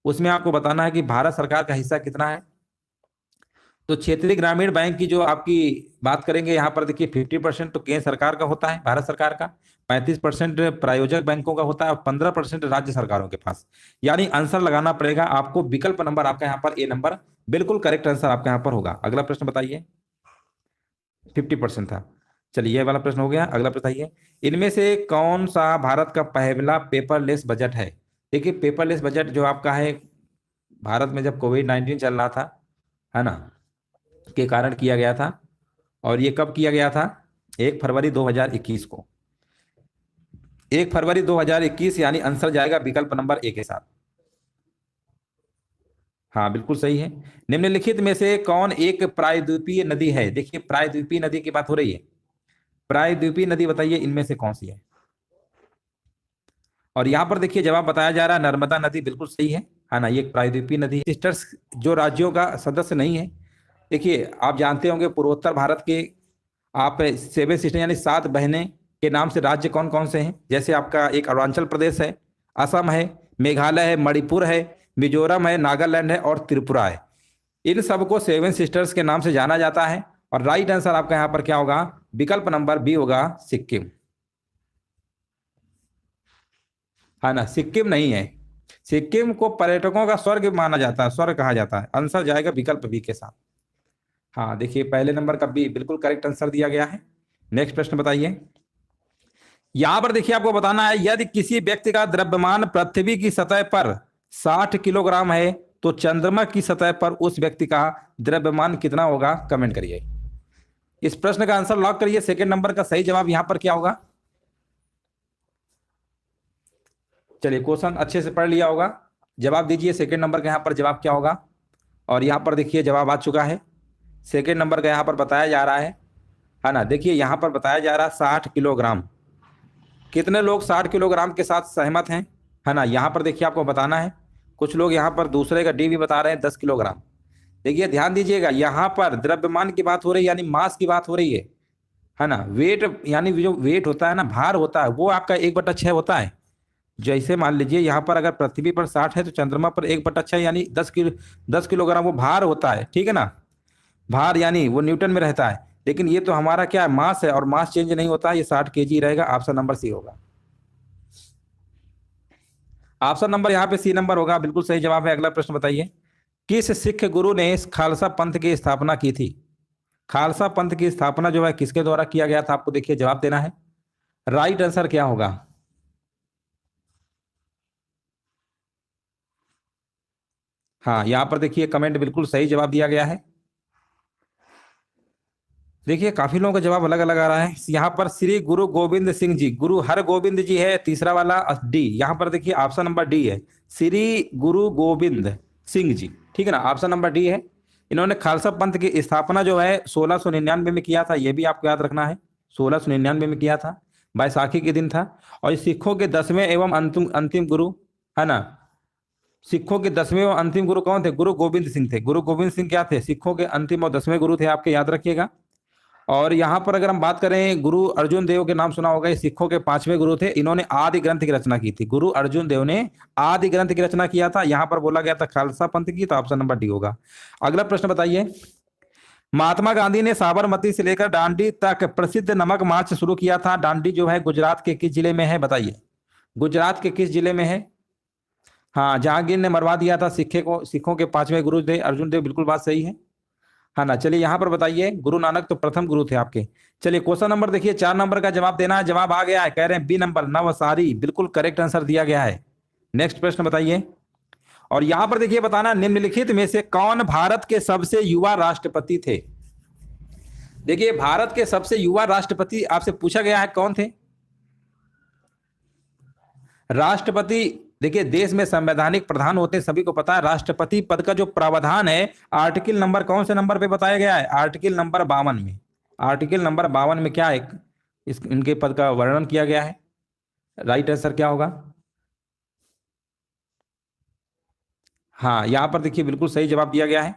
उसमें आपको बताना है कि भारत सरकार का हिस्सा कितना है। तो क्षेत्रीय ग्रामीण बैंक की जो आपकी बात करेंगे यहाँ पर देखिए 50% तो केंद्र सरकार का होता है, भारत सरकार का, 35% प्रायोजक बैंकों का होता है और 15% राज्य सरकारों के पास। यानी आंसर लगाना पड़ेगा आपको विकल्प नंबर आपका यहाँ पर ए नंबर बिल्कुल करेक्ट आंसर आपका यहाँ पर होगा। अगला प्रश्न बताइए। 50% था। चलिए ये वाला प्रश्न हो गया। अगला प्रश्न बताइए। इनमें से कौन सा भारत का पहला पेपरलेस बजट है? देखिए पेपरलेस बजट जो आपका है भारत में जब कोविड-19 चल रहा था, है ना, के कारण किया गया था। और ये कब किया गया था? 1 फरवरी 2021 को। 1 फरवरी 2021 यानी आंसर जाएगा विकल्प नंबर ए के साथ। हाँ बिल्कुल सही है। निम्नलिखित में से कौन एक प्रायद्वीपीय नदी है? देखिए प्रायद्वीपीय नदी की बात हो रही है। प्रायद्वीपीय नदी बताइए इनमें से कौन सी है? और यहां पर देखिए जवाब बताया जा रहा है नर्मदा नदी, बिल्कुल सही है ना, ये प्रायद्वीपीय नदी है। सिस्टर्स जो राज्यों का सदस्य नहीं है, देखिए आप जानते होंगे पूर्वोत्तर भारत के आप 7 सिस्टर यानी 7 बहनें के नाम से राज्य कौन कौन से हैं? जैसे आपका एक अरुणाचल प्रदेश है, असम है, मेघालय है, मणिपुर है, मिजोरम है, नागालैंड है और त्रिपुरा है। इन सबको 7 सिस्टर्स के नाम से जाना जाता है। और राइट आंसर आपका यहाँ पर क्या होगा? विकल्प नंबर बी होगा, सिक्किम, है ना, सिक्किम नहीं है। सिक्किम को पर्यटकों का स्वर्ग माना जाता है, स्वर्ग कहा जाता है। आंसर जाएगा विकल्प बी के साथ। हाँ देखिए पहले नंबर का बी बिल्कुल करेक्ट आंसर दिया गया है। नेक्स्ट प्रश्न बताइए। यहां पर देखिए आपको बताना है यदि किसी व्यक्ति का द्रव्यमान पृथ्वी की सतह पर 60 किलोग्राम है तो चंद्रमा की सतह पर उस व्यक्ति का द्रव्यमान कितना होगा? कमेंट करिए। इस प्रश्न का आंसर लॉक करिए। सेकंड नंबर का सही जवाब यहां पर क्या होगा? चलिए क्वेश्चन अच्छे से पढ़ लिया होगा, जवाब दीजिए सेकंड नंबर का यहाँ पर जवाब क्या होगा। और यहाँ पर देखिए जवाब आ चुका है। सेकंड नंबर का यहाँ पर बताया जा रहा है ना, देखिए यहाँ पर बताया जा रहा है 60 किलोग्राम। कितने लोग 60 किलोग्राम के साथ सहमत हैं, है ना, यहाँ पर देखिए आपको बताना है। कुछ लोग यहाँ पर दूसरे का डी भी बता रहे हैं 10 किलोग्राम। देखिए ध्यान दीजिएगा यहाँ पर द्रव्यमान की बात हो रही है यानी मास की बात हो रही है ना। वेट यानी जो वेट होता है ना, भार होता है, वो आपका 1/6 होता है। जैसे मान लीजिए यहाँ पर अगर पृथ्वी पर 60 है तो चंद्रमा पर 1/6 यानी 10 किलोग्राम वो भार होता है, ठीक है ना। भार यानी वो न्यूटन में रहता है। लेकिन ये तो हमारा क्या है, मास है, और मास चेंज नहीं होता है, ये 60 केजी रहेगा। ऑप्शन नंबर सी होगा। ऑप्शन नंबर यहाँ पे सी नंबर होगा, बिल्कुल सही जवाब है। अगला प्रश्न बताइए। किस सिख गुरु ने खालसा पंथ की स्थापना की थी? खालसा पंथ की स्थापना जो है किसके द्वारा किया गया था? आपको देखिए जवाब देना है। राइट आंसर क्या होगा? हाँ यहाँ पर देखिए कमेंट बिल्कुल सही जवाब दिया गया है। देखिए काफी लोगों का जवाब अलग अलग आ रहा है। यहाँ पर श्री गुरु गोविंद सिंह जी, गुरु हर गोविंद जी है तीसरा वाला डी। यहाँ पर देखिए ऑप्शन नंबर डी है, श्री गुरु गोविंद सिंह जी, ठीक है ना, ऑप्शन नंबर डी है। इन्होंने खालसा पंथ की स्थापना जो है 1699 में किया था, ये भी आपको याद रखना है। 1699 में किया था, बैसाखी के दिन था। और ये सिखों के 10वें एवं अंतिम अंतिम गुरु, है ना, सिखों के 10वें एवं अंतिम गुरु कौन थे? गुरु गोविंद सिंह थे। गुरु गोविंद सिंह क्या थे? सिखों के अंतिम और 10वें गुरु थे, आपके याद रखिएगा। और यहाँ पर अगर हम बात करें, गुरु अर्जुन देव के नाम सुना होगा, ये सिखों के 5वें गुरु थे। इन्होंने आदि ग्रंथ की रचना की थी। गुरु अर्जुन देव ने आदि ग्रंथ की रचना किया था। यहाँ पर बोला गया था खालसा पंथ की, तो ऑप्शन नंबर डी होगा। अगला प्रश्न बताइए, महात्मा गांधी ने साबरमती से लेकर दांडी तक प्रसिद्ध नमक मार्च शुरू किया था। दांडी जो है गुजरात के किस जिले में है? बताइए, गुजरात के किस जिले में है? हाँ, जहांगीर ने मरवा दिया था सिखों के 5वें गुरु थे अर्जुन देव, बिल्कुल बात सही है ना। चलिए यहाँ पर बताइए, गुरु नानक तो प्रथम गुरु थे आपके। चलिए क्वेश्चन नंबर देखिए, 4 नंबर का जवाब देना है। जवाब आ गया है, कह रहे हैं बी नंबर नवसारी, बिल्कुल करेक्ट आंसर दिया गया है। नेक्स्ट प्रश्न बताइए, और यहां पर देखिए बताना, निम्नलिखित में से कौन भारत के सबसे युवा राष्ट्रपति थे? देखिए भारत के सबसे युवा राष्ट्रपति आपसे पूछा गया है, कौन थे? राष्ट्रपति, देखिए देश में संवैधानिक प्रधान होते हैं, सभी को पता है। राष्ट्रपति पद का जो प्रावधान है, आर्टिकल नंबर कौन से नंबर पे बताया गया है? आर्टिकल नंबर 52 में। आर्टिकल नंबर 52 में क्या है, इनके पद का वर्णन किया गया है। राइट आंसर क्या होगा? हाँ, यहां पर देखिए बिल्कुल सही जवाब दिया गया है।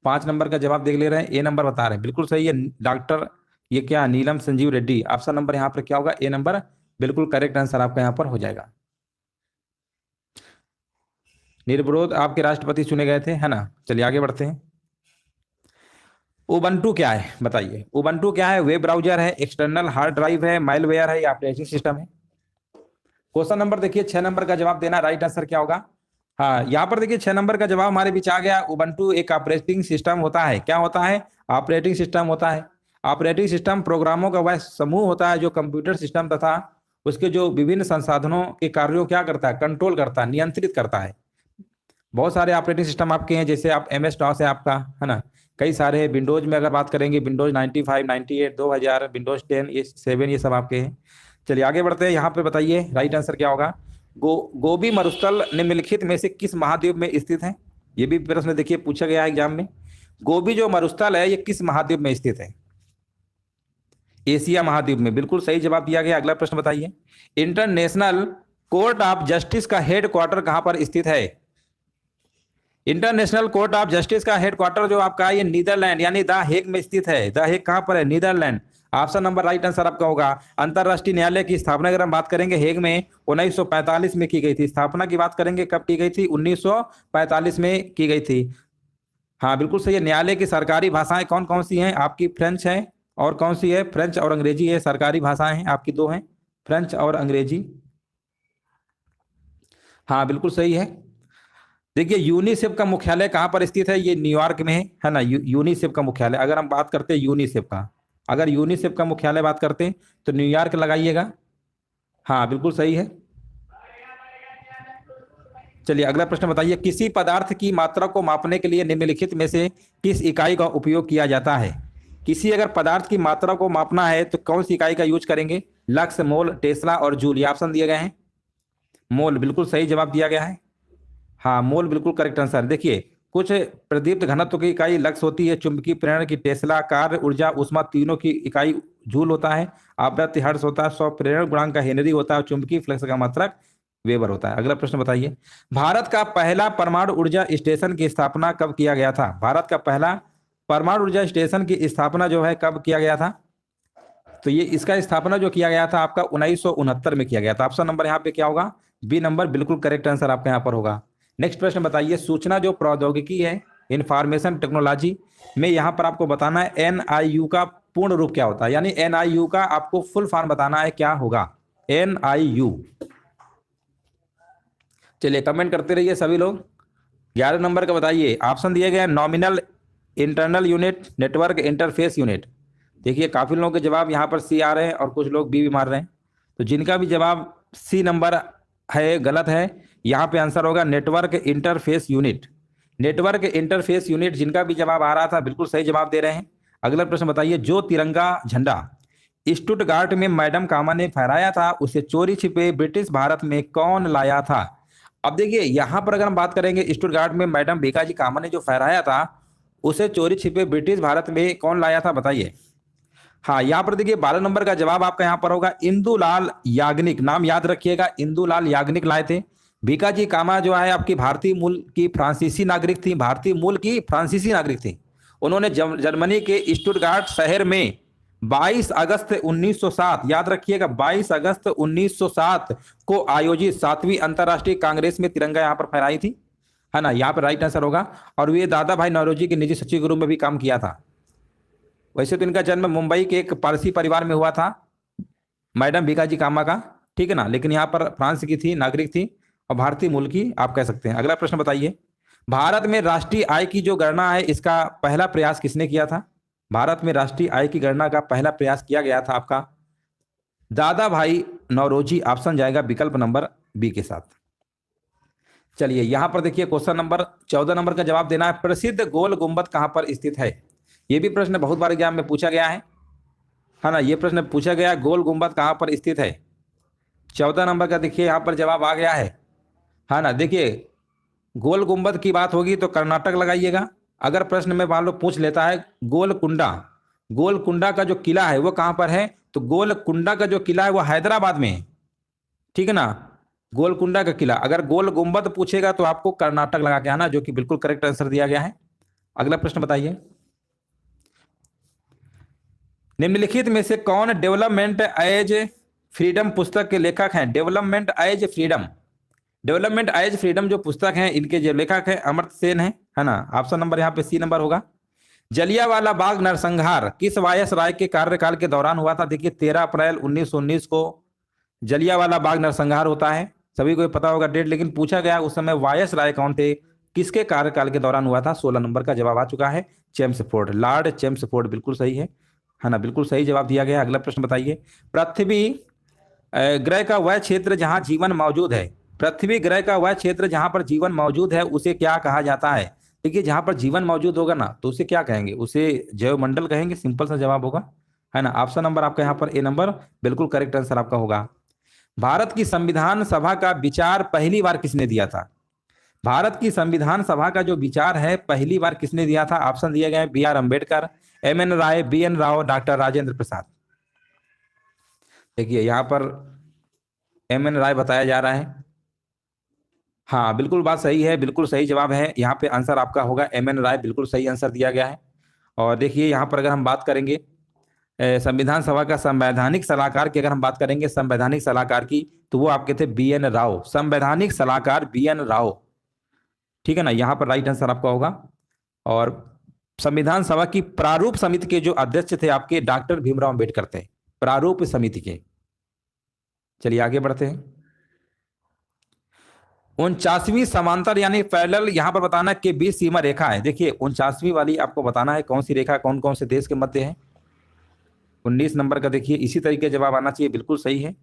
5 नंबर का जवाब देख ले रहे हैं, ए नंबर बता रहे हैं, बिल्कुल सही है। डॉक्टर ये क्या, नीलम संजीव रेड्डी। ऑप्शन नंबर यहाँ पर क्या होगा? ए नंबर, बिल्कुल करेक्ट आंसर आपका यहाँ पर हो जाएगा। निर्विरोध आपके राष्ट्रपति चुने गए थे, है ना। चलिए आगे बढ़ते हैं। उबंटू क्या है बताइए? उबंटू क्या है? वेब ब्राउजर है, एक्सटर्नल हार्ड ड्राइव है, माइलवेयर है, या ऑपरेटिंग सिस्टम है? क्वेश्चन नंबर देखिए 6 नंबर का जवाब देना, राइट आंसर क्या होगा? हाँ, यहाँ पर देखिए 6 नंबर का जवाब हमारे बीच आ गया। उबंटू एक ऑपरेटिंग सिस्टम होता है। क्या होता है? ऑपरेटिंग सिस्टम होता है। ऑपरेटिंग सिस्टम प्रोग्रामों का वह समूह होता है जो कंप्यूटर सिस्टम तथा उसके जो विभिन्न संसाधनों के कार्यों क्या करता है? कंट्रोल करता है, नियंत्रित करता है। बहुत सारे ऑपरेटिंग सिस्टम आपके हैं, जैसे आप MS DOS है आपका, है ना। कई सारे विंडोज में अगर बात करेंगे, विंडोज 95, 98, 2000, विंडोज 10, ये 7, ये सब आपके हैं। चलिए आगे बढ़ते हैं। यहाँ पे बताइए राइट आंसर क्या होगा? गोबी मरुस्थल निम्नलिखित में से किस महाद्वीप में स्थित है? ये भी प्रश्न देखिए पूछा गया है एग्जाम में। गोबी जो मरुस्थल है, ये किस महाद्वीप में स्थित है? एशिया महाद्वीप में, बिल्कुल सही जवाब दिया गया। अगला प्रश्न बताइए, इंटरनेशनल कोर्ट ऑफ जस्टिस का हेडक्वार्टर कहां पर स्थित है? इंटरनेशनल कोर्ट ऑफ जस्टिस का हेडक्वार्टर जो आपका है, ये नीदरलैंड यानी द हेग में स्थित है। द हेग कहां पर है? Netherlands. Option number right answer आपका होगा। अंतरराष्ट्रीय न्यायालय की स्थापना अगर हम बात करेंगे, हेग में 1945 में की गई थी। स्थापना की बात करेंगे कब की गई थी? 1945 में की गई थी। हाँ बिल्कुल सही है। न्यायालय की सरकारी भाषाएं कौन कौन सी हैं आपकी? फ्रेंच है, और कौन सी है? फ्रेंच और अंग्रेजी है। सरकारी भाषाएं हैं आपकी, 2 हैं, फ्रेंच और अंग्रेजी। हाँ बिल्कुल सही है। देखिए यूनिसेफ का मुख्यालय कहाँ पर स्थित है? ये न्यूयॉर्क में है ना। यूनिसेफ का मुख्यालय अगर हम बात करते हैं यूनिसेफ का, अगर यूनिसेफ का मुख्यालय बात करते हैं तो न्यूयॉर्क लगाइएगा। हाँ बिल्कुल सही है। चलिए अगला प्रश्न बताइए, किसी पदार्थ की मात्रा को मापने के लिए निम्नलिखित में से किस इकाई का उपयोग किया जाता है? किसी अगर पदार्थ की मात्रा को मापना है तो कौन सी इकाई का यूज करेंगे? लक्स, मोल, टेस्ला और जूल, ये ऑप्शन दिए गए हैं। मोल, बिल्कुल सही जवाब दिया गया है। हाँ, मोल बिल्कुल करेक्ट आंसर। देखिए कुछ प्रदीप्त घनत्व की इकाई लक्स होती है, चुंबकीय प्रेरण की टेस्ला, कार्य ऊर्जा उष्मा तीनों की इकाई जूल होता है, आवृत्ति हर्ट्ज होता है, स्व प्रेरण गुणांक का हेनरी होता है, चुंबकीय फ्लक्स का मात्रक वेबर होता है। अगला प्रश्न बताइए, भारत का पहला परमाणु ऊर्जा स्टेशन की स्थापना कब किया गया था? भारत का पहला परमाणु ऊर्जा स्टेशन की स्थापना जो है कब किया गया था? तो ये इसका स्थापना जो किया गया था आपका 1969 में किया गया था। ऑप्शन नंबर यहाँ पे क्या होगा? बी नंबर, बिल्कुल करेक्ट आंसर आपका यहाँ पर होगा। नेक्स्ट प्रश्न बताइए, सूचना जो प्रौद्योगिकी है, इंफॉर्मेशन टेक्नोलॉजी में यहाँ पर आपको बताना है NIU का पूर्ण रूप क्या होता है, यानी NIU का आपको फुल फॉर्म बताना है, क्या होगा NIU? चलिए कमेंट करते रहिए सभी लोग। 11 नंबर का बताइए, ऑप्शन दिए गए nominal internal unit, network interface unit. देखिए काफी लोगों के जवाब यहाँ पर सी आ रहे हैं और कुछ लोग बी भी मार रहे हैं, तो जिनका भी जवाब सी नंबर है गलत है। यहाँ पे आंसर होगा network interface unit. Network interface unit जिनका भी जवाब आ रहा था बिल्कुल सही जवाब दे रहे हैं। अगला प्रश्न बताइए, जो तिरंगा झंडा स्टुटगार्ट में मैडम कामा ने फहराया था, उसे चोरी छिपे ब्रिटिश भारत में कौन लाया था? अब देखिए यहाँ पर अगर हम बात करेंगे, स्टुटगार्ट में मैडम भीकाजी कामा ने जो फहराया था, उसे चोरी छिपे ब्रिटिश भारत में कौन लाया था बताइए? हाँ, यहाँ पर देखिए 12 नंबर का जवाब आपका यहाँ पर होगा इंदुलाल याग्निक। नाम याद रखिएगा, इंदुलाल याग्निक लाए थे। भीकाजी कामा जो है आपकी भारतीय मूल की फ्रांसीसी नागरिक थी, भारतीय मूल की फ्रांसीसी नागरिक थी। उन्होंने जर्मनी के स्टुटगार्ट शहर में 22 अगस्त 1907, याद रखिएगा 22 अगस्त 1907 को आयोजित 7वीं अंतर्राष्ट्रीय कांग्रेस में तिरंगा यहाँ पर फहराई थी, है ना। यहाँ पर राइट आंसर होगा। और वे दादा भाई नौरोजी के निजी सचिव के रूप में भी काम किया था। वैसे तो इनका जन्म मुंबई के एक पारसी परिवार में हुआ था, मैडम भीकाजी कामा का, ठीक है ना, लेकिन यहाँ पर फ्रांस की थी, नागरिक थी और भारतीय मूल की आप कह सकते हैं। अगला प्रश्न बताइए, भारत में राष्ट्रीय आय की जो गणना है इसका पहला प्रयास किसने किया था? भारत में राष्ट्रीय आय की गणना का पहला प्रयास किया गया था आपका दादा भाई नौरोजी। ऑप्शन जाएगा विकल्प नंबर बी के साथ। चलिए यहां पर देखिए क्वेश्चन नंबर 14 नंबर का जवाब देना है, प्रसिद्ध गोल गुंबद कहां पर स्थित है? ये भी प्रश्न बहुत बार एग्जाम में पूछा गया है ना। ये प्रश्न पूछा गया, गोल गुंबद कहां पर स्थित है? 14 नंबर का देखिए यहां पर जवाब आ गया है ना। देखिए गोल गुंबद की बात होगी तो कर्नाटक लगाइएगा। अगर प्रश्न में मान लो पूछ लेता है गोलकुंडा का जो किला है वो कहां पर है, तो गोलकुंडा का जो किला है वो हैदराबाद में है, ठीक है ना। गोलकुंडा का किला, अगर गोल गुंबद पूछेगा तो आपको कर्नाटक लगा के आना, जो कि बिल्कुल करेक्ट आंसर दिया गया है। अगला प्रश्न बताइए, निम्नलिखित में से कौन डेवलपमेंट एज फ्रीडम पुस्तक के लेखक हैं? डेवलपमेंट एज फ्रीडम जो पुस्तक है, इनके जो लेखक है अमर्त्य सेन है ना। ऑप्शन नंबर यहाँ पे सी नंबर होगा। जलियांवाला बाग नरसंहार किस वायसराय के कार्यकाल के दौरान हुआ था? देखिए 13 अप्रैल 1919 को जलियांवाला बाग नरसंहार होता है, सभी को पता होगा डेट, लेकिन पूछा गया उस समय वायसराय कौन थे, किसके कार्यकाल के दौरान हुआ था? 16 नंबर का जवाब आ चुका है, चेम्सफोर्ड, लॉर्ड चेम्सफोर्ड, बिल्कुल सही है ना, बिल्कुल सही जवाब दिया गया। अगला प्रश्न बताइए, पृथ्वी ग्रह का वह क्षेत्र जहां जीवन मौजूद है, पृथ्वी ग्रह का वह क्षेत्र जहां पर जीवन मौजूद है उसे क्या कहा जाता है? देखिए जहां पर जीवन मौजूद होगा ना तो उसे क्या कहेंगे? उसे जैवमंडल कहेंगे, सिंपल सा जवाब होगा, है ना। ऑप्शन नंबर आपका यहाँ पर ए नंबर बिल्कुल करेक्ट आंसर आपका होगा। भारत की संविधान सभा का विचार पहली बार किसने दिया था? भारत की संविधान सभा का जो विचार है पहली बार किसने दिया था? ऑप्शन दिए गए B R Ambedkar, M N Roy, B N Rao, doctor Rajendra Prasad. देखिए यहाँ पर एम एन राय बताया जा रहा है, हाँ बिल्कुल बात सही है, बिल्कुल सही जवाब है। यहाँ पे आंसर आपका होगा एम एन राय, बिल्कुल सही आंसर दिया गया है। और देखिए यहाँ पर अगर हम बात करेंगे संविधान सभा का संवैधानिक सलाहकार की, अगर हम बात करेंगे संवैधानिक सलाहकार की, तो वो आपके थे बी एन राव, संवैधानिक सलाहकार बी एन राव, ठीक है ना। यहाँ पर राइट आंसर आपका होगा। और संविधान सभा की प्रारूप समिति के जो अध्यक्ष थे आपके डॉक्टर भीमराव अम्बेडकर थे, प्रारूप समिति के। चलिए आगे बढ़ते हैं, 49वीं समांतर यानी पैरेलल यहां पर बताना के बीच सीमा रेखा है। देखिए 49वीं वाली आपको बताना है कौन सी रेखा कौन कौन से देश के मध्य है। 19 नंबर का देखिए इसी तरीके जवाब आना चाहिए, बिल्कुल सही है।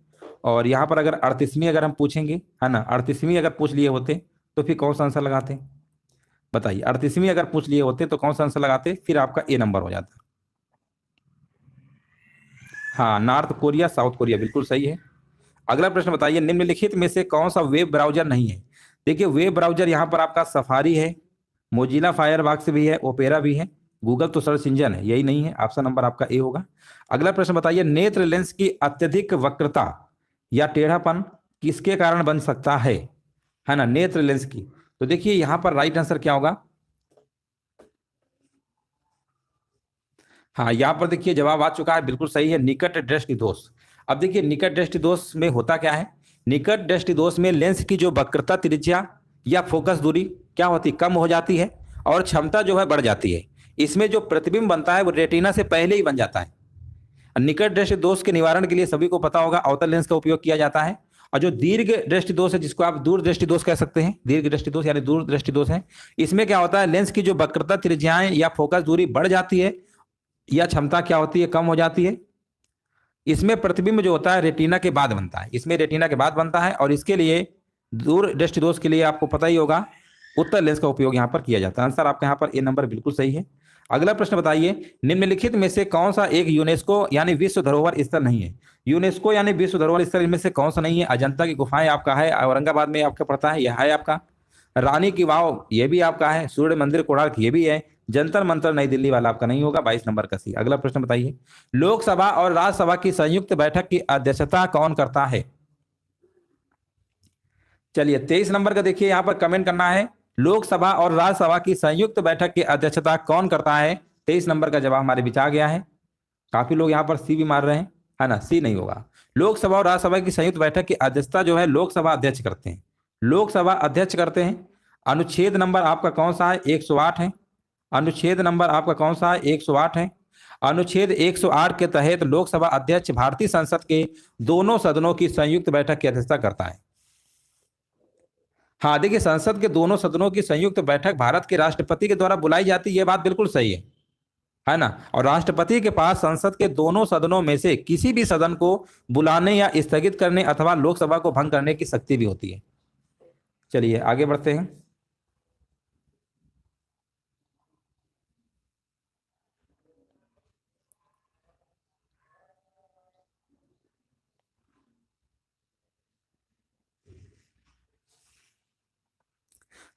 और यहाँ पर अगर 38वीं अगर हम पूछेंगे, है ना, 38वीं अगर पूछ लिए होते तो फिर कौन सा आंसर लगाते? बताइए, 38वीं अगर पूछ लिए होते तो कौन सा आंसर लगाते? फिर आपका ए नंबर हो जाता। हाँ, नॉर्थ कोरिया, साउथ कोरिया, बिल्कुल सही है। अगला प्रश्न बताइए, निम्नलिखित में से कौन सा वेब ब्राउजर नहीं है? देखिए वेब ब्राउजर यहाँ पर आपका सफारी है, मोजिला फायरबॉक्स भी है, ओपेरा भी है, गूगल तो सर्च इंजन है, यही नहीं है। ऑप्शन नंबर आपका ए होगा। अगला प्रश्न बताइए, नेत्र लेंस की अत्यधिक वक्रता या टेढ़ापन किसके कारण बन सकता है ना, नेत्र लेंस की। तो देखिए यहां पर राइट आंसर क्या होगा? हाँ, यहां पर देखिए जवाब आ चुका है, बिल्कुल सही है, निकट दृष्टि दोष। अब देखिए निकट दृष्टि दोष में होता क्या है, निकट दृष्टि दोष में लेंस की जो वक्रता त्रिज्या या फोकस दूरी क्या होती, कम हो जाती है और क्षमता जो है बढ़ जाती है। इसमें जो प्रतिबिंब बनता है वो रेटिना से पहले ही बन जाता है। निकट दृष्टि दोष के निवारण के लिए सभी को पता होगा अवतल लेंस का उपयोग किया जाता है। और जो दीर्घ दृष्टि दोष है, जिसको आप दूर दृष्टि दोष कह सकते हैं, दीर्घ दृष्टि दोष यानी दूर दृष्टि दोष है, इसमें क्या होता है, लेंस की जो वक्रता त्रिज्याएं या फोकस दूरी बढ़ जाती है या क्षमता क्या होती है, कम हो जाती है। इसमें प्रतिबिंब जो होता है रेटिना के बाद बनता है, इसमें रेटिना के बाद बनता है। और इसके लिए दूर दृष्टि दोष के लिए आपको पता ही होगा उत्तल लेंस का उपयोग यहाँ पर किया जाता है। आंसर आपका यहाँ पर ए नंबर बिल्कुल सही है। अगला प्रश्न बताइए, निम्नलिखित में से कौन सा एक यूनेस्को यानी विश्व धरोहर स्थल नहीं है? यूनेस्को यानी विश्व धरोहर स्थल इनमें से कौन सा नहीं है? अजंता की गुफाएं आपका है, औरंगाबाद में आपका पड़ता है, यह है आपका। रानी की वाव ये भी आपका है, सूर्य मंदिर कोणार्क ये भी है, जंतर मंतर नई दिल्ली वाला आपका नहीं होगा, 22 नंबर का सी। अगला प्रश्न बताइए, लोकसभा और राज्यसभा की संयुक्त बैठक की अध्यक्षता कौन करता है? चलिए 23 नंबर का देखिए, यहां पर कमेंट करना है, लोकसभा और राज्यसभा की संयुक्त बैठक की अध्यक्षता कौन करता है? 23 नंबर का जवाब हमारे बीच आ गया है। काफी लोग यहाँ पर सी भी मार रहे हैं, है ना, सी नहीं होगा। लोकसभा और राज्यसभा की संयुक्त बैठक की अध्यक्षता जो है लोकसभा अध्यक्ष करते हैं, लोकसभा अध्यक्ष करते हैं। अनुच्छेद नंबर आपका कौन सा है? 108 है। अनुच्छेद नंबर आपका कौन सा है? 108 है। अनुच्छेद 108 के तहत लोकसभा अध्यक्ष भारतीय संसद के दोनों सदनों की संयुक्त बैठक की अध्यक्षता करता है। हाँ देखिए, संसद के दोनों सदनों की संयुक्त बैठक भारत के राष्ट्रपति के द्वारा बुलाई जाती है, यह बात बिल्कुल सही है ना। और राष्ट्रपति के पास संसद के दोनों सदनों में से किसी भी सदन को बुलाने या स्थगित करने अथवा लोकसभा को भंग करने की शक्ति भी होती है। चलिए आगे बढ़ते हैं।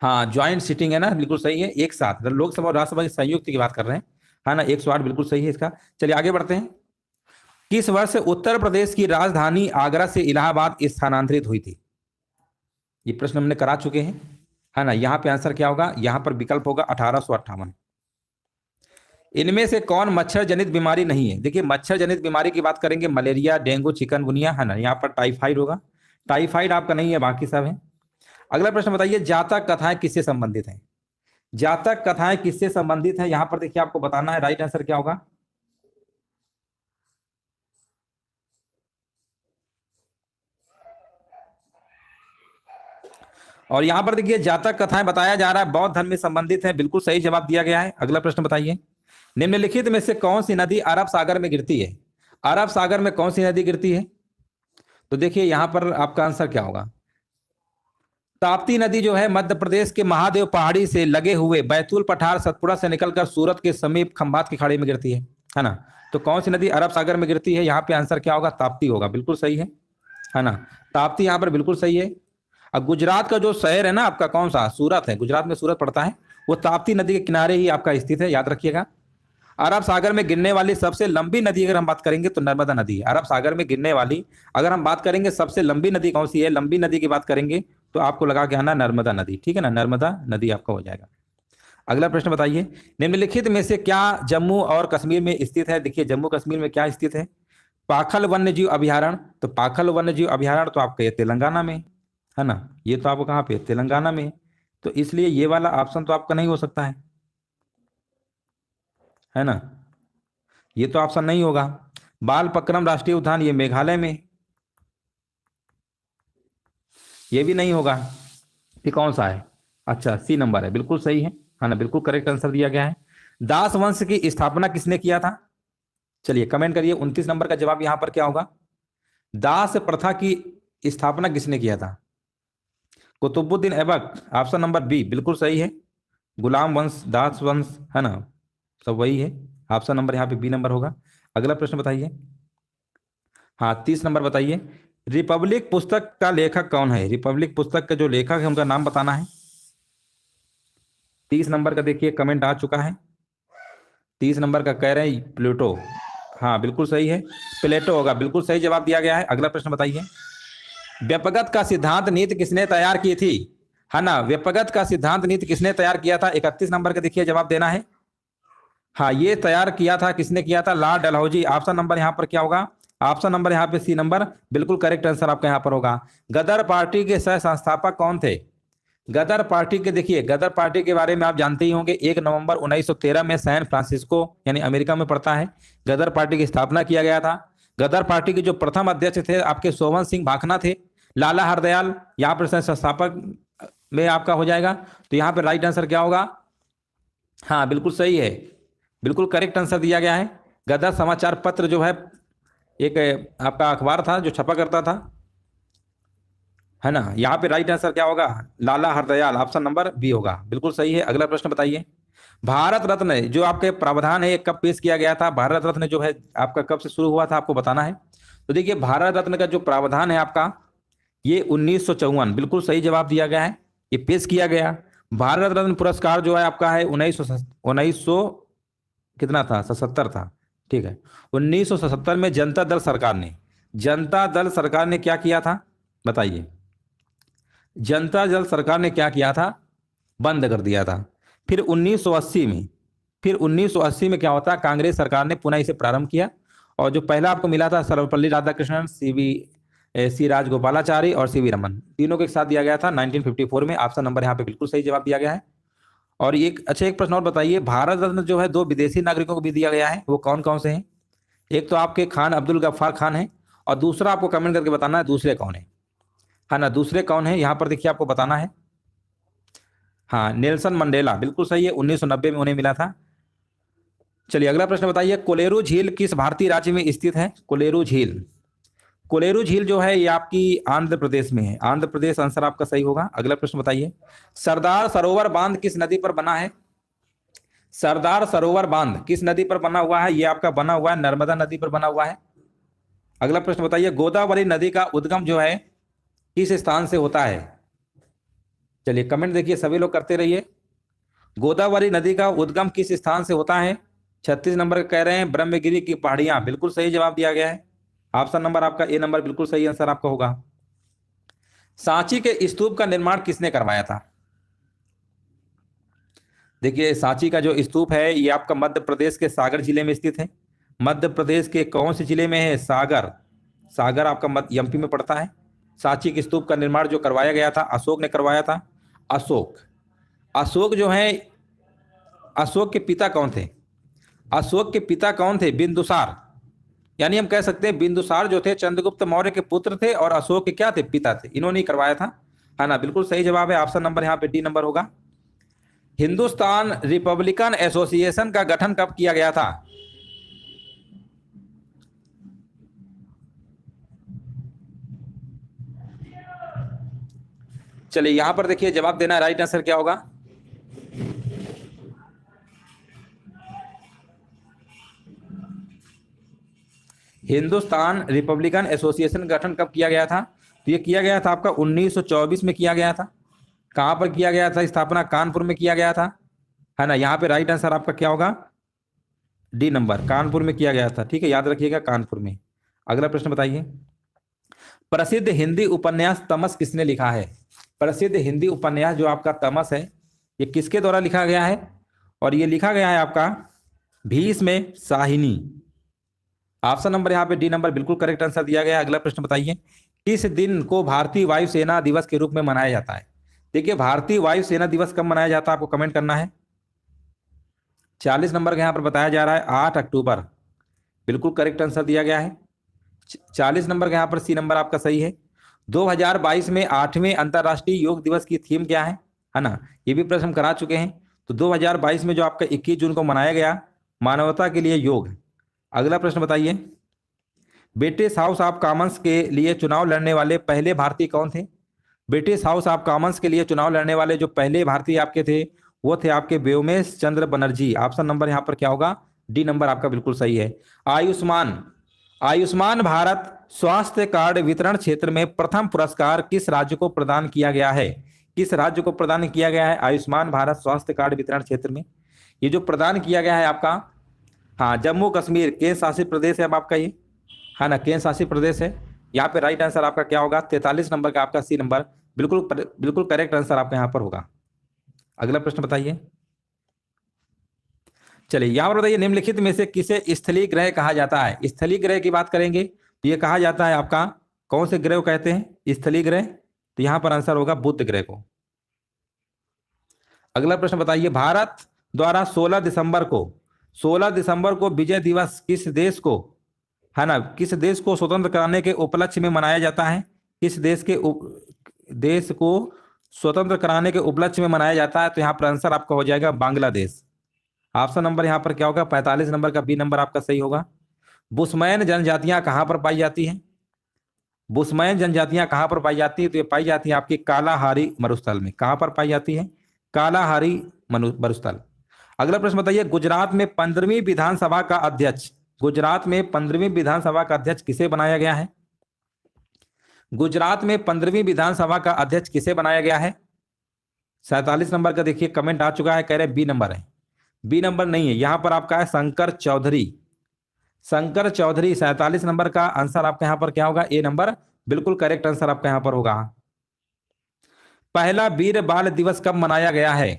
हाँ ज्वाइंट सीटिंग है ना, बिल्कुल सही है, एक साथ लोकसभा और राज्यसभा की संयुक्त की बात कर रहे हैं, है ना। 108 बिल्कुल सही है इसका। चलिए आगे बढ़ते हैं। किस वर्ष उत्तर प्रदेश की राजधानी आगरा से इलाहाबाद स्थानांतरित हुई थी? ये प्रश्न हमने करा चुके हैं, है ना। यहाँ पे आंसर क्या होगा? यहाँ पर विकल्प होगा 1858। इनमें से कौन मच्छर जनित बीमारी नहीं है? देखिए मच्छर जनित बीमारी की बात करेंगे, मलेरिया, डेंगू, चिकनगुनिया, है ना। यहाँ पर टाइफाइड होगा, टाइफाइड आपका नहीं है, बाकी सब है। अगला प्रश्न बताइए, जातक कथाएं किससे संबंधित हैं? जातक कथाएं किससे संबंधित है? यहां पर देखिए आपको बताना है, राइट आंसर क्या होगा? और यहां पर देखिए जातक कथाएं बताया जा रहा है बौद्ध धर्म में संबंधित है, बिल्कुल सही जवाब दिया गया है। अगला प्रश्न बताइए, निम्नलिखित में से कौन सी नदी अरब सागर में गिरती है? अरब सागर में कौन सी नदी गिरती है? तो देखिए यहां पर आपका आंसर क्या होगा? ताप्ती नदी जो है मध्य प्रदेश के महादेव पहाड़ी से लगे हुए बैतूल पठार सतपुड़ा से निकलकर सूरत के समीप खंभात की खाड़ी में गिरती है ना। तो कौन सी नदी अरब सागर में गिरती है? यहाँ पे आंसर क्या होगा? ताप्ती होगा, बिल्कुल सही है ना। ताप्ती यहाँ पर बिल्कुल सही है। अब गुजरात का जो शहर है ना आपका, कौन सा? सूरत है, गुजरात में सूरत पड़ता है, वो ताप्ती नदी के किनारे ही आपका स्थित है, याद रखिएगा। अरब सागर में गिरने वाली सबसे लंबी नदी अगर हम बात करेंगे तो नर्मदा नदी है। अरब सागर में गिरने वाली अगर हम बात करेंगे सबसे लंबी नदी कौन सी है, लंबी नदी की बात करेंगे तो आपको लगा के आना नर्मदा नदी, ठीक है ना, नर्मदा नदी आपका हो जाएगा। अगला प्रश्न बताइए, निम्नलिखित में से क्या जम्मू और कश्मीर में स्थित है? देखिए जम्मू कश्मीर में क्या स्थित है? पाखल वन्य जीव अभ्यारण्य। तो पाखल वन्य जीव अभ्यारण्य तो आपका ये तेलंगाना में, है ना। ये तो आपको कहाँ पे? तेलंगाना में। तो इसलिए ये वाला ऑप्शन तो आपका नहीं हो सकता है ना, ये तो ऑप्शन नहीं होगा। बालपक्रम राष्ट्रीय उद्यान ये मेघालय में, ये भी नहीं होगा। ये कौन सा है? अच्छा सी नंबर है, बिल्कुल सही है ना, बिल्कुल करेक्ट आंसर दिया गया है। दास वंश की स्थापना किसने किया था? चलिए कमेंट करिए, 29 नंबर का जवाब यहां पर क्या होगा? दास प्रथा की स्थापना किसने किया था? Qutubuddin Aibak, option number B बिल्कुल सही है। गुलाम वंश, दास वंश, है ना, सब वही है। ऑप्शन नंबर यहाँ पे बी नंबर होगा। अगला प्रश्न बताइए, हाँ 30 नंबर बताइए, रिपब्लिक पुस्तक का लेखक कौन है? रिपब्लिक पुस्तक का जो लेखक है उनका नाम बताना है। 30 नंबर का देखिए कमेंट आ चुका है, 30 नंबर का कह रहे हैं प्लेटो, हाँ बिल्कुल सही है, प्लेटो होगा, बिल्कुल सही जवाब दिया गया है। अगला प्रश्न बताइए, व्यपगत का सिद्धांत नीति किसने तैयार की थी? है ना, व्यपगत का सिद्धांत नीति किसने तैयार किया था? 31 नंबर का देखिए जवाब देना है। हाँ ये तैयार किया था, किसने किया था? लॉर्ड डलहौजी। ऑप्शन नंबर यहाँ पर क्या होगा? ऑप्शन नंबर यहाँ पे सी नंबर, बिल्कुल करेक्ट आंसर आपका यहाँ पर होगा। गदर पार्टी के सह संस्थापक कौन थे? गदर पार्टी के, देखिए गदर पार्टी के बारे में आप जानते ही होंगे, 1 नवंबर 1913 में सैन फ्रांसिस्को यानी अमेरिका में पड़ता है, गदर पार्टी की स्थापना किया गया था। गदर पार्टी के जो प्रथम अध्यक्ष थे आपके सोवन सिंह भाखना थे। लाला हरदयाल यहाँ पर सह संस्थापक में आपका हो जाएगा। तो यहाँ पे राइट आंसर क्या होगा? हाँ बिल्कुल सही है, बिल्कुल करेक्ट आंसर दिया गया है। गदर समाचार पत्र जो है एक आपका अखबार था जो छपा करता था, है ना। यहाँ पे राइट आंसर क्या होगा? लाला हरदयाल, ऑप्शन नंबर बी होगा, बिल्कुल सही है। अगला प्रश्न बताइए, भारत रत्न जो आपके प्रावधान है कब पेश किया गया था? भारत रत्न जो है आपका कब से शुरू हुआ था आपको बताना है। तो देखिए भारत रत्न का जो प्रावधान है आपका ये 1954, बिल्कुल सही जवाब दिया गया है, ये पेश किया गया। भारत रत्न पुरस्कार जो है आपका है 1900 कितना था, 77 था। ठीक है, 1977 में जनता दल सरकार ने क्या किया था बताइए। जनता दल सरकार ने क्या किया था, बंद कर दिया था। फिर 1980 में, क्या होता, कांग्रेस सरकार ने पुनः इसे प्रारंभ किया। और जो पहला आपको मिला था सर्वपल्ली राधाकृष्णन, सी राजगोपालाचारी और सीवी रमन, तीनों के साथ दिया गया था 1954 में। ऑप्शन नंबर यहाँ पे बिल्कुल सही जवाब दिया गया है। और एक अच्छा एक प्रश्न और बताइए, भारत रत्न जो है दो विदेशी नागरिकों को भी दिया गया है, वो कौन कौन से हैं? एक तो आपके खान अब्दुल गफ्फार खान है, और दूसरा आपको कमेंट करके बताना है दूसरे कौन है ना, दूसरे कौन है यहाँ पर देखिए आपको बताना है। हाँ, नेल्सन मंडेला, बिल्कुल सही है, 1990 में उन्हें मिला था। चलिए अगला प्रश्न बताइए, कोलेरू झील किस भारतीय राज्य में स्थित है? कोलेरू झील जो है ये आपकी आंध्र प्रदेश में है, आंध्र प्रदेश आंसर आपका सही होगा। अगला प्रश्न बताइए, सरदार सरोवर बांध किस नदी पर बना है? सरदार सरोवर बांध किस नदी पर बना हुआ है? ये आपका बना हुआ है नर्मदा नदी पर बना हुआ है। अगला प्रश्न बताइए, गोदावरी नदी का उद्गम जो है किस स्थान से होता है? चलिए कमेंट देखिए, सभी लोग करते रहिए। गोदावरी नदी का उद्गम किस स्थान से होता है? 36 नंबर कह रहे हैं ब्रह्मगिरी की पहाड़ियां, बिल्कुल सही जवाब दिया गया है। ऑप्शन नंबर आपका ए नंबर बिल्कुल सही आंसर आपका होगा। सांची के स्तूप का निर्माण किसने करवाया था? देखिए सांची का जो स्तूप है ये आपका मध्य प्रदेश के सागर जिले में स्थित है। मध्य प्रदेश के कौन से जिले में है? सागर आपका एमपी में पड़ता है। सांची के स्तूप का निर्माण जो करवाया गया था अशोक ने करवाया था। अशोक जो है, अशोक के पिता कौन थे? अशोक के पिता कौन थे? बिंदुसार, यानी हम कह सकते हैं बिंदुसार जो थे चंद्रगुप्त मौर्य के पुत्र थे, और अशोक के क्या थे? पिता थे, इन्होंने ही करवाया था, है ना, बिल्कुल सही जवाब है। ऑप्शन नंबर यहाँ पे डी नंबर होगा। हिंदुस्तान रिपब्लिकन एसोसिएशन का गठन कब किया गया था? चलिए यहां पर देखिए जवाब देना, राइट आंसर क्या होगा? हिंदुस्तान रिपब्लिकन एसोसिएशन गठन कब किया गया था? तो ये किया गया था आपका 1924 में किया गया था। कहां पर किया गया था स्थापना? कानपुर में किया गया था, है ना। यहाँ पे राइट आंसर आपका क्या होगा? डी नंबर, कानपुर में किया गया था। ठीक है, याद रखिएगा कानपुर में। अगला प्रश्न बताइए, प्रसिद्ध हिंदी उपन्यास तमस किसने लिखा है? प्रसिद्ध हिंदी उपन्यास जो आपका तमस है ये किसके द्वारा लिखा गया है? और ये लिखा गया है आपका भीष्म साहिनी। ऑप्शन नंबर यहाँ पे डी नंबर बिल्कुल करेक्ट आंसर दिया गया है। अगला प्रश्न बताइए, किस दिन को भारतीय वायुसेना दिवस के रूप में मनाया जाता है? देखिए भारतीय वायुसेना दिवस कब मनाया जाता है आपको कमेंट करना है। 40 नंबर का यहाँ पर बताया जा रहा है 8 अक्टूबर, बिल्कुल करेक्ट आंसर दिया गया है। 40 नंबर का यहाँ पर सी नंबर आपका सही है। 2022 में 8वें अंतर्राष्ट्रीय योग दिवस की थीम क्या है ना, ये भी प्रश्न हम करा चुके हैं। तो 2022 में जो आपका 21 जून को मनाया गया, मानवता के लिए योग। अगला प्रश्न बताइए, ब्रिटिश हाउस ऑफ कॉमन्स के लिए चुनाव लड़ने वाले पहले भारतीय कौन थे? ब्रिटिश हाउस ऑफ कॉमन्स के लिए चुनाव लड़ने वाले जो पहले भारतीय आपके थे वो थे आपके व्योमेश चंद्र बनर्जी। ऑप्शन नंबर यहाँ पर क्या होगा? डी नंबर आपका बिल्कुल सही है। आयुष्मान भारत स्वास्थ्य कार्ड वितरण क्षेत्र में प्रथम पुरस्कार किस राज्य को प्रदान किया गया है? किस राज्य को प्रदान किया गया है आयुष्मान भारत स्वास्थ्य कार्ड वितरण क्षेत्र में? ये जो प्रदान किया गया है आपका, हाँ, जम्मू कश्मीर केंद्र शासित प्रदेश है अब आपका ये, है ना, केंद्र शासित प्रदेश है। यहाँ पे राइट आंसर आपका क्या होगा? 43 नंबर का आपका सी नंबर बिल्कुल करेक्ट आंसर आपका यहाँ पर होगा। अगला प्रश्न बताइए, चलिए यहाँ पर बताइए, निम्नलिखित में से किसे स्थलीय ग्रह कहा जाता है? स्थलीय ग्रह की बात करेंगे तो ये कहा जाता है आपका, कौन से ग्रह को कहते हैं स्थलीय ग्रह? तो यहाँ पर आंसर होगा बुध ग्रह को। अगला प्रश्न बताइए, भारत द्वारा 16 दिसंबर को विजय दिवस किस देश को, है ना, किस देश को स्वतंत्र कराने के उपलक्ष्य में मनाया जाता है? किस देश को स्वतंत्र कराने के उपलक्ष्य में मनाया जाता है? तो यहाँ पर आंसर आपका हो जाएगा बांग्लादेश। ऑप्शन नंबर यहाँ पर क्या होगा? 45 नंबर का बी नंबर आपका सही होगा। बुशमैन जनजातियां कहां पर पाई जाती हैं? बुशमैन जनजातियां कहां पर पाई जाती है? तो ये पाई जाती है आपकी कालाहारी मरुस्थल में। कहां पर पाई जाती है? कालाहारी मरुस्थल। अगला प्रश्न बताइए, गुजरात में 15वीं विधानसभा का अध्यक्ष, गुजरात में 15वीं विधानसभा का अध्यक्ष किसे बनाया गया है? गुजरात में 15वीं विधानसभा का अध्यक्ष किसे बनाया गया है? 47 नंबर का देखिए कमेंट आ चुका है, कह रहे बी नंबर है। बी नंबर नहीं है, यहां पर आपका है शंकर चौधरी। शंकर चौधरी 47 नंबर का आंसर आपका यहां पर क्या होगा, ए नंबर बिल्कुल करेक्ट आंसर आपका यहां पर होगा। पहला वीर बाल दिवस कब मनाया गया है?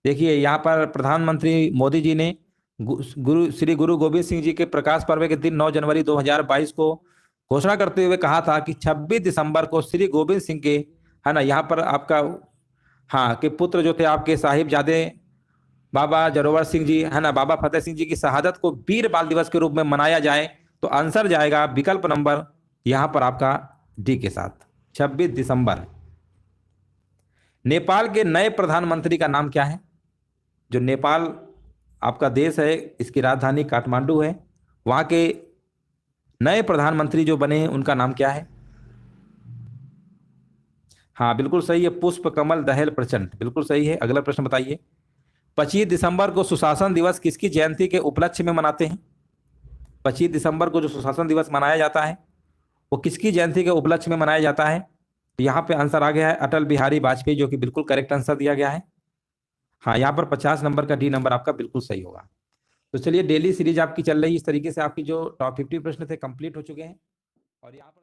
देखिए यहाँ पर प्रधानमंत्री मोदी जी ने श्री गुरु गोविंद सिंह जी के प्रकाश पर्व के दिन 9 जनवरी 2022 को घोषणा करते हुए कहा था कि 26 दिसंबर को श्री गोविंद सिंह के, है ना, यहाँ पर आपका, हाँ, के पुत्र जो थे आपके साहिबजादे बाबा जोरावर सिंह जी, है ना, बाबा फतेह सिंह जी की शहादत को वीर बाल दिवस के रूप में मनाया जाए। तो आंसर जाएगा विकल्प नंबर यहाँ पर आपका डी के साथ, 26 दिसंबर। नेपाल के नए प्रधानमंत्री का नाम क्या है? जो नेपाल आपका देश है, इसकी राजधानी काठमांडू है, वहां के नए प्रधानमंत्री जो बने हैं उनका नाम क्या है? हाँ बिल्कुल सही है, पुष्प कमल दहल प्रचंड, बिल्कुल सही है। अगला प्रश्न बताइए। 25 दिसंबर को सुशासन दिवस किसकी जयंती के उपलक्ष्य में मनाते हैं? 25 दिसंबर को जो सुशासन दिवस मनाया जाता है वो किसकी जयंती के उपलक्ष्य में मनाया जाता है? तो यहाँ पे आंसर आ गया है अटल बिहारी वाजपेयी, जो कि बिल्कुल करेक्ट आंसर दिया गया है। हाँ, यहाँ पर 50 नंबर का डी नंबर आपका बिल्कुल सही होगा। तो चलिए, डेली सीरीज आपकी चल रही है इस तरीके से, आपकी जो टॉप 50 प्रश्न थे कंप्लीट हो चुके हैं। और यहाँ पर